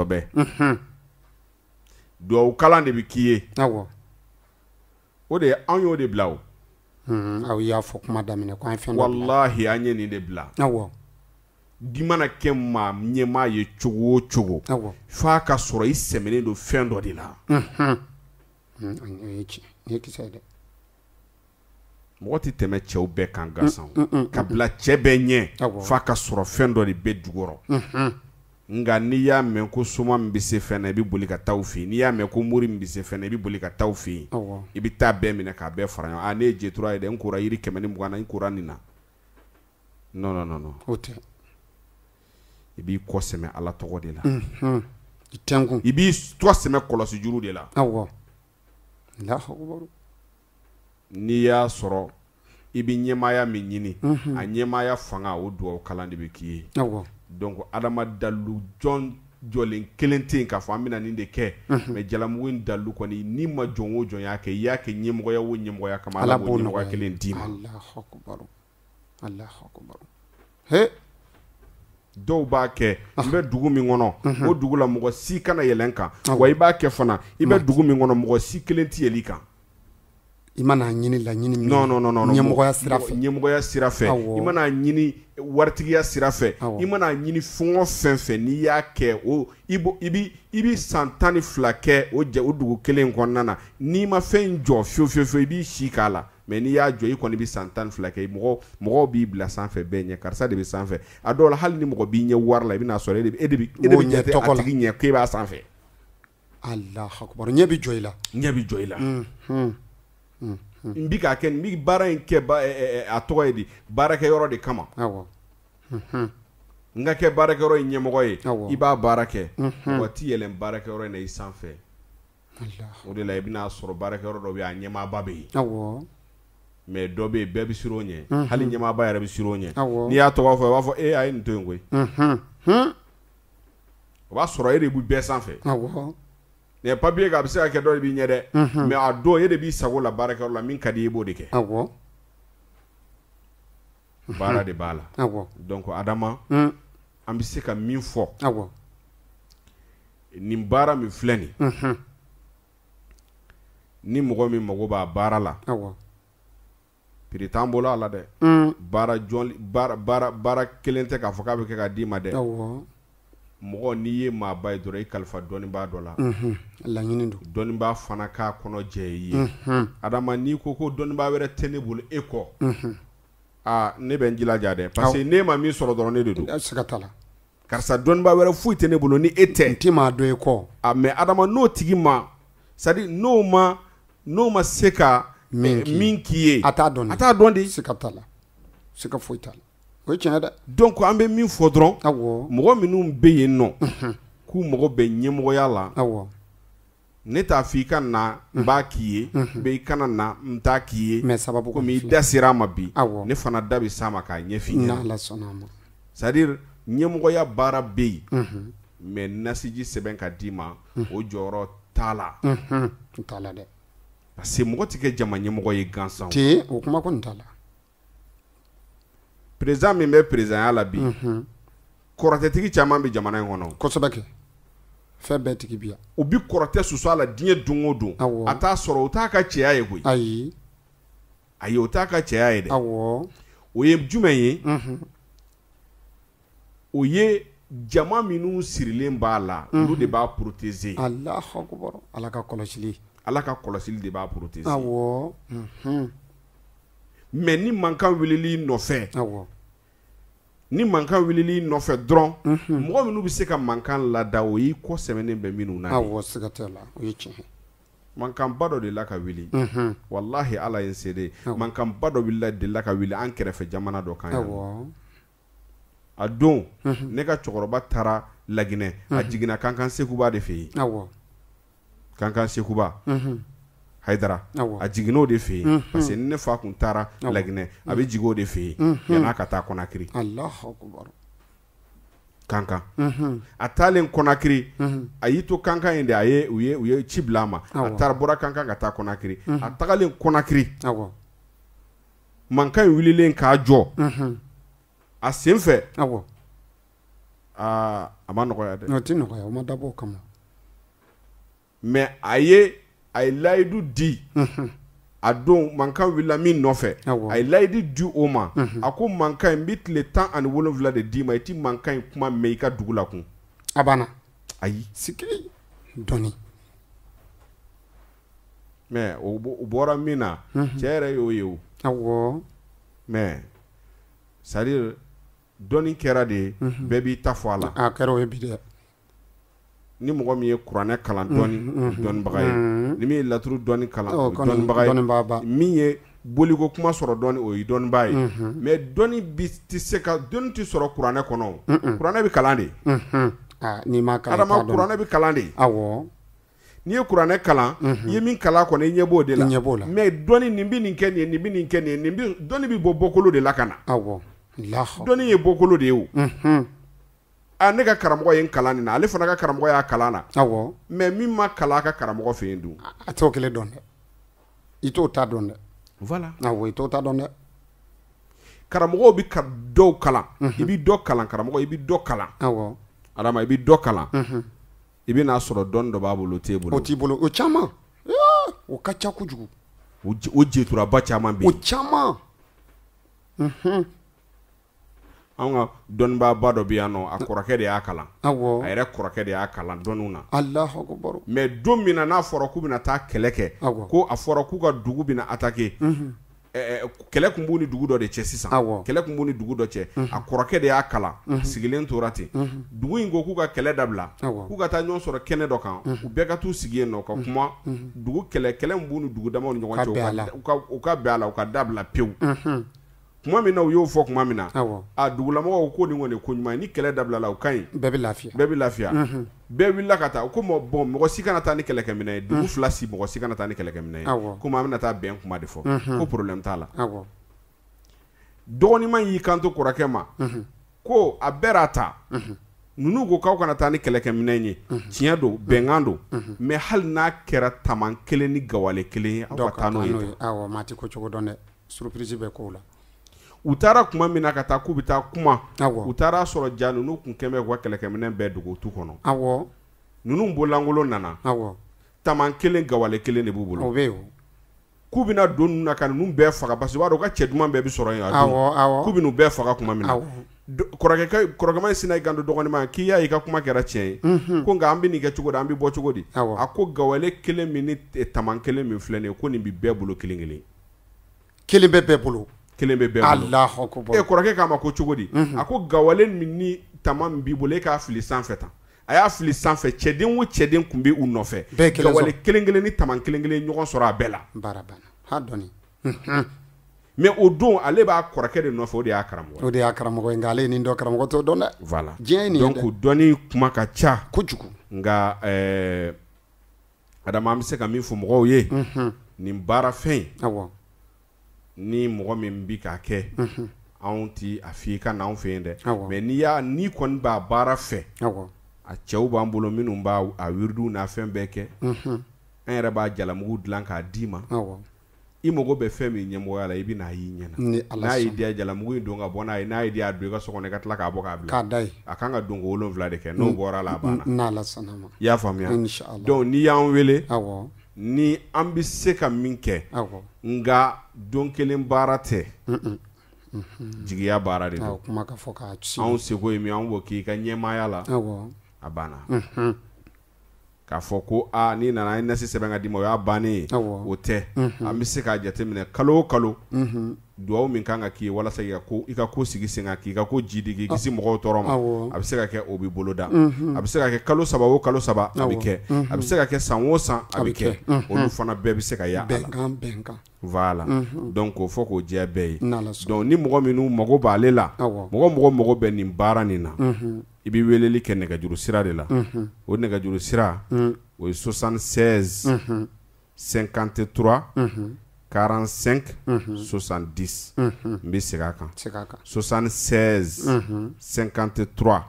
bɛ duwawu kalan de bɛ k'i ye awɔ o de anw y'o de bila o aw y'a fɔ kuma daminɛ ko an fɛn dɔ wallahi an ye nin de bila awɔ di mana kɛ maa ɲɛmaa ye cogo o cogo f'a ka sɔrɔ i sɛmɛnen don fɛn dɔ de la ni ye kisɛ ye dɛ mɔgɔ tɛ tɛmɛ cɛw bɛɛ kan gansan ka bila cɛ bɛɛ ɲɛ f'a ka sɔrɔ fɛn dɔ de bɛ jukɔrɔ nka n'i y'a mɛn ko soma min bɛ se fɛn na i bɛ boli ka taa u fɛ yen n'i y'a mɛn ko mori min bɛ se fɛn na i bɛ boli ka taa u fɛ yen i bɛ taa bɛɛ minɛ k'a bɛɛ fara ɲɔgɔn ne ye jetura ye dɛ n kora yiri 120 na n kora nin na non o tɛ i b'i kɔ sɛmɛ Ala tɔgɔ de la i tɛnkun i b'i tɔ sɛmɛ kɔlɔsi juru de la awɔ Allahu akbar n'i y'a sɔrɔ i bɛ ɲɛmaaya min ɲini a ɲɛmaaya fanga o duwawu kalan de bɛ k'i ye awɔ donc adama dalu jɔlen kelen tɛ yen k'a fɔ an bɛna nin de kɛ mais jalamugu in dalu kɔni n'i ma jɔn o jɔn y'a kɛ i y'a kɛ ɲɛmɔgɔya o ɲɛmɔgɔya kama Ala b'o ɲɛmɔgɔya kelen d'i ma Allahu akbar he dɔw b'a kɛ n bɛ dugu min kɔnɔ o dugu la mɔgɔ si kana yɛlɛn kan wa i b'a kɛ fana i bɛ dugu min kɔnɔ mɔgɔ si kelen tɛ yɛlɛ i kan i mana ɲini laɲini min non ɲɛmɔgɔya sira fɛ i mana ɲini waritigiya sira fɛ i mana ɲini fɛn o fɛn n'i y'a kɛ o i bɛ san 12 kɛ o dugu kelen kɔnɔna na n'i ma fɛn jɔ fiyewu i b'i si k'a la mais n'i y'a jɔ i kɔni bɛ san 12 kɛ mɔgɔw b'i bila sanfɛ bɛɛ ɲɛ karisa de bɛ sanfɛ a dɔw la hali ni mɔgɔ b'i ɲɛ wari la i bɛna sɔrɔ e de bɛ jate a tigi ɲɛ k'e b'a sanfɛ. Allahu akbar ɲɛ bɛ jɔ i la. ɲɛ bɛ jɔ i la. n bɛ k'a kɛ n bɛ baara in kɛ a tɔgɔ ye di baarakɛyɔrɔ de kama. Awɔ. n ka kɛ baarakɛyɔrɔ in ɲɛmɔgɔ ye i b'a baara kɛ mɔgɔ t'i yɛlɛn baarakɛyɔrɔ in na i sanfɛ. o de la i bɛna sɔrɔ baarakɛyɔrɔ dɔ bɛ yen a ɲɛmaaba bɛ yen. Awɔ. mais dɔ bɛ yen bɛɛ bɛ siran o ɲɛ hali ɲɛmaaba yɛrɛ bɛ siran o ɲɛ n'i y'a tɔgɔ fɔ i b'a fɔ a ye nin to yen koyi. o b'a sɔrɔ e de bɛ bɛɛ sanfɛ. Awɔ. mais papier ka a bɛ se ka kɛ dɔ de b'i ɲɛ dɛ mais a don e de b'i sago la baarakɛyɔrɔ la min ka di i b'o de kɛ. Awɔ. baara de b'a la. Awɔ. donc Adama an bɛ se ka min fɔ. Awɔ. nin baara min filɛ nin ni mɔgɔ min mago b'a baara la. Awɔ. prix t'an bolo a la dɛ. baara kelen tɛ k'a fɔ k'a bɛ kɛ ka d'i ma dɛ. Awɔ. mɔgɔ n'i ye maaba ye dɔrɔn i kalifa dɔnnibaa dɔ la. laɲini don. dɔnnibaa fana k'a kɔnɔ jɛ i ye. Adama n'i ko dɔnnibaa wɛrɛ tɛ ne bolo e kɔ. ne bɛ n jilaja dɛ. parce que n'e ma min sɔrɔ dɔrɔn ne de don. siga t'a la. karisa dɔnnibaa wɛrɛ foyi tɛ ne bolo ni e tɛ. n tɛ maa dɔn e kɔ. mais Adama n'o tigi ma c'est à dire n'o ma se ka min k'i ye. a t'a dɔn. a t'a dɔn de. siga t'a la. siga foyi t'a la. o ye tiɲɛ dɛ. donc an bɛ min fɔ dɔrɔn. Awɔ. mɔgɔ minnu bɛ yen nɔ. k'u mago bɛ ɲɛmɔgɔya la. Awɔ. ne t'a fɔ i ka na n b'a k'i ye. mais i kana na n t'a k'i ye. mais sababu komi i da sera a ma bi. Awɔ. ne fana da bɛ s'a ma k'a ɲɛf'i ɲɛna. n'Ala sɔnna a ma. c'est à dire ɲɛmɔgɔya baara bɛ yen. mais nasiji sɛbɛn ka d'i ma. o jɔyɔrɔ t'a la. t'a la dɛ. parce que mɔgɔ tɛ kɛ jama ɲɛmɔgɔ ye gansan. ten o kuma kɔni t'a la. président min bɛ présidenya la bi. kɔrɔtɛtigi caman bɛ jamana in kɔnɔ. kosɛbɛ kɛ. fɛn bɛɛ tigi bi yan. u bi kɔrɔtɛ susu a la diɲɛ don o don. Awɔ. a t'a sɔrɔ o t'a ka cɛya ye koyi. ayi. o t'a ka cɛya ye dɛ. Awɔ. o ye jumɛn ye. o ye jama minnu sirilen b'a la. olu de b'a protéger. Alahu akbar. Ala ka kɔlɔsili. ala ka kɔlɔsili de b'a protéger. Awɔ. mais ni mankan wulili nɔfɛ. Awɔ. ni mankan wulili nɔfɛ dɔrɔn. mɔgɔ minnu bɛ se ka mankan lada o y'i kɔ sɛmɛnen bɛ minnu na. Awɔ siga t'a la o ye tiɲɛ. mankanba dɔ de la ka wuli. walahi ala ye n se de. mankanba dɔ de la ka wuli an kɛrɛfɛ jamana dɔ kan yan. Awɔ. a don ne ka cɛkɔrɔba taara Laginɛ. a jiginna Kankan Sekuba de fɛ yen. Awɔ. Kankan Sekuba. Haidara. Awɔ. a jiginn'o de fɛ yen. parce que ni ne fa kun taara Laginɛ a bɛ jigin o de fɛ yen. yan'a ka taa Konakiri. Alahu akbar. Kankan. a taalen Konakiri. a y'i to Kankan yen de u ye ci bila a ma. a bɔra Kankan ka taa Konakiri. a tagalen Konakiri. Awɔ. mankan in wulilen k'a jɔ. a sen fɛ. Awɔ. a ma nɔgɔya dɛ. o tɛ nɔgɔya o ma dabɔ o kama. mais a ye layidu di. a don mankan wulila min nɔfɛ. Awɔ. a ye layidu di o ma. a ko mankan in n bɛ tile 17 de d'i ma i ti mankan in kuma mɛn i ka dugu la kun. a banna. ayi. sikili dɔnni. mais o bɔra min na. cɛ yɛrɛ y'o ye o. Awɔ. mais c'est à dire dɔnni kɛra de bɛɛ b'i ta fɔ a la. a kɛra o ye bi dɛ. ni mɔgɔ min ye kuranɛ kalan dɔnnibaga ye. ni min ye laturu dɔnni kalan o ye dɔnnibaga ye. min ye boliko kuma sɔrɔ dɔnni o ye dɔnnibaga ye. mais dɔnni tɛ se ka dɔnni tɛ sɔrɔ kuranɛ kɔnɔ. kuranɛ bɛ kalan de. n'i ma kalan adama kuranɛ bɛ kalan de. Awɔ. n'i ye kuranɛ kalan. i ye min kalan kɔnɔ i ɲɛ b'o de la. i ɲɛ b'o la. mais dɔnni nin bɛ nin kɛ nin ye nin bɛ nin kɛ nin ye dɔnni bɛ bɔ bɔkolo de la ka na. Awɔ. dɔnni ye bɔkolo de ye o. ne ka karamɔgɔ ye n kalan nin na ale fana ka karamɔgɔ y'a kalan na. Awɔ. mais min ma kalan a ka karamɔgɔ fɛ yen dun. a t'o kelen dɔn dɛ. i t'o ta dɔn dɛ. voilà. Awɔ i t'o ta dɔn dɛ. karamɔgɔw bɛ ka dɔw kalan. i bɛ dɔ kalan karamɔgɔ i bɛ dɔ kalan. Awɔ. adama i bɛ dɔ kalan. i bɛ n'a sɔrɔ dɔnni dɔ b'a bolo o t'e bolo. o t'i bolo o caman. o ka ca kojugu. o jeturaba caman bɛ yen. o caman. anw ka dɔnnibaaba dɔ bɛ yan nɔ a kɔrɔkɛ de y'a kalan. Awɔ. a yɛrɛ kɔrɔkɛ de y'a kalan dɔnniw na. Alahu akbar. mais don min na n'a fɔra k'u bɛna taa kɛlɛ kɛ. Awɔ. ko a fɔra k'u ka dugu bɛna attaquer. kɛlɛ kun b'u ni dugu dɔ de cɛ sisan kɛlɛ kun b'u ni dugu dɔ cɛ a kɔrɔkɛ de y'a kala sigilen tora ten dugu in ko k'u ka kɛlɛ dabila k'u ka taa ɲɔgɔn sɔrɔ kɛnɛ dɔ kan u bɛɛ ka t'u sigi yen nɔ ka kuma dugu kɛlɛ mun b'u ni dugu damaw ni ɲɔgɔn cɛ u ka bɛn a la u ka dabila pewu kuma min na u y'o fɔ kuma min na a dugulamɔgɔw ko nin kɔni ko ɲuman ye ni kɛlɛ dabila la u ka ɲi bɛɛ bɛ lafiya bɛɛ wulila ka taa ko bɔn mɔgɔ si kana taa ni kɛlɛkɛminɛ ye dugu fila si mɔgɔ si kana taa ni kɛlɛkɛminɛ ye komi an bɛna taa bɛn kuma de fɔ ko problème t'a la dɔgɔnima y'i kanto kɔrɔkɛ ma ko a bɛɛ ta ninnu ko k'aw kana taa ni kɛlɛkɛminɛ ye tiɲɛ don bɛnkan don mais hali n'a kɛra taman kelen ni gawale kelen ye aw ka taa n'o ye maa ti ko cogo dɔn dɛ surprise bɛ k'o la u taara kuma min na ka taa k'u bɛ taa kuma u taara sɔrɔ ja ninnu kun kɛmɛ u ka kɛlɛkɛminɛ bɛɛ dogo tu kɔnɔ ninnu bolankolo nana taman kelen gawale kelen de b'u bolo k'u bɛna don ninnu na ka ninnu bɛɛ faga parce que u b'a dɔn u ka cɛ duman bɛɛ bɛ sɔrɔ yen k'u bɛ n'u bɛɛ faga kuma min na kɔrɔkɛma in sina i kan don dɔgɔnima k'i y'a i ka kuma kɛra tiɲɛ ye ko nka an bɛ nin kɛ cogo di an bɛ bɔ cogo di a ko gawale kelen min ni taman kelen min filɛ nin ye ko nin bɛ bɛɛ bolo kelen kelen kelen bɛ bɛɛ bolo kelen bɛ bɛɛ bolo kɔrɔkɛ k'a ma ko cogo di a ko gawale min ni tama min b'i bolo e k'a fili sanfɛ tan a y'a fili sanfɛ cɛden o cɛden kun bɛ u nɔfɛ gawale kelen kelen ni tama kelen kelen ɲɔgɔn sɔrɔ a bɛɛ la ha dɔnni mais o don ale b'a kɔrɔkɛ de nɔfɛ o de y'a karamɔgɔ ye nka ale ye nin dɔ karamɔgɔ t'o dɔn dɛ voilà diɲɛ ye nin ye donc dɔnni kuma ka ca kojugu nka adama an bɛ se ka min fɔ mɔgɔw ye nin baara fɛn ni mɔgɔ min bi k'a kɛ anw ti a f'i ka n'anw fɛ yen dɛ mais n'i kɔni b'a baara fɛ a cɛw b'an bolo minnu b'a a wiridiw n'a fɛn bɛɛ kɛ an yɛrɛ b'a jalamugu dilan k'a d'i ma i mago bɛ fɛn min ɲɛmɔgɔya la i bɛ n'a y'i ɲɛna n'a y'i diya jalamugu in don ka bɔ n'a ye n'a y'i diya don i ka so kɔnɔ i ka tila k'a bɔ k'a bila a kan ka don ko 7 de kɛ n'o bɔra la a banna i y'a faamuya donc n'i y'an wele ni an bɛ se ka min kɛ nka don kelen baara tɛ jigiya baara de don anw seko ye min an b'o k'i ka ɲɛmaaya la a banna k'a fɔ ko n'i nana an nasi sɛbɛn ka d'i ma o y'a bannen ye o tɛ an bɛ se k'a jateminɛ kalo o kalo duwawu min kan ka k'i ye walasa i ka ko sigi sen kan k'i ka ko jidi k'i kisi mɔgɔw tɔɔrɔ ma a bɛ se ka kɛ o b'i bolo da a bɛ se ka kɛ kalo 3 o kalo 3 a bɛ kɛ a bɛ se ka kɛ san o san a bɛ kɛ olu fana bɛɛ bɛ se ka y'a la voilà donc k'o fɔ k'o jɛ bɛɛ ye donc ni mɔgɔ minnu mago b'ale la mɔgɔ mago bɛ nin baara nin na i bɛ weleli kɛ nɛgɛjuru sira de la o nɛgɛjuru sira o ye 76 53 45 70 n bɛ segin a kan 76 53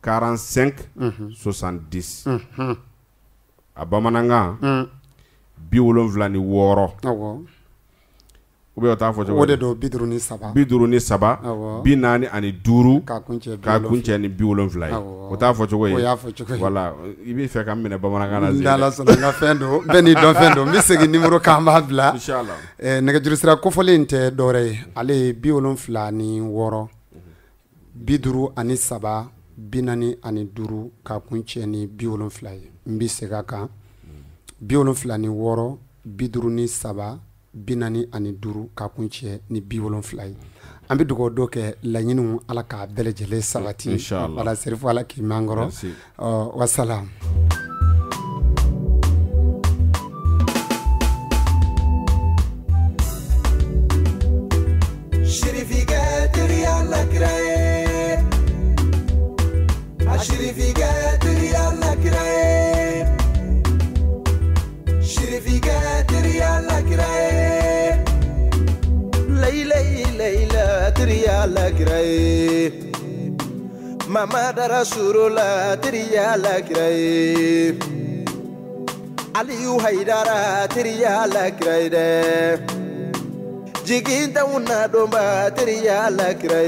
45 70 a bamanankan 76 ou bien o t'a fɔ cogo o de don 53 53 45 k'a kun cɛ ni 70 ye o t'a fɔ cogo ye o y'a fɔ cogo ye voilà i b'i fɛ ka minɛ bamanankan na n'Ala sɔnna n ka fɛn don bɛɛ n'i dɔn fɛn don n bɛ segin numéro kan an b'a bila inchallah nɛgɛjuru sira kofɔlen in tɛ dɔwɛrɛ ye ale ye 76 53 45 k'a kun cɛ ni 70 ye n bɛ segin a kan 76 53 45 k'a kun cɛ ni 70 ye an bɛ dugawu dɔ kɛ laɲiniw ala k'a bɛɛ lajɛlen sabati inchallah ala serifo ala k'i mɛn an kɔrɔ wasalam Mama dara surula tiriya la kiraye Aliyu Haidara tiriya la kiraye Jiginta una domba tiriya la kiraye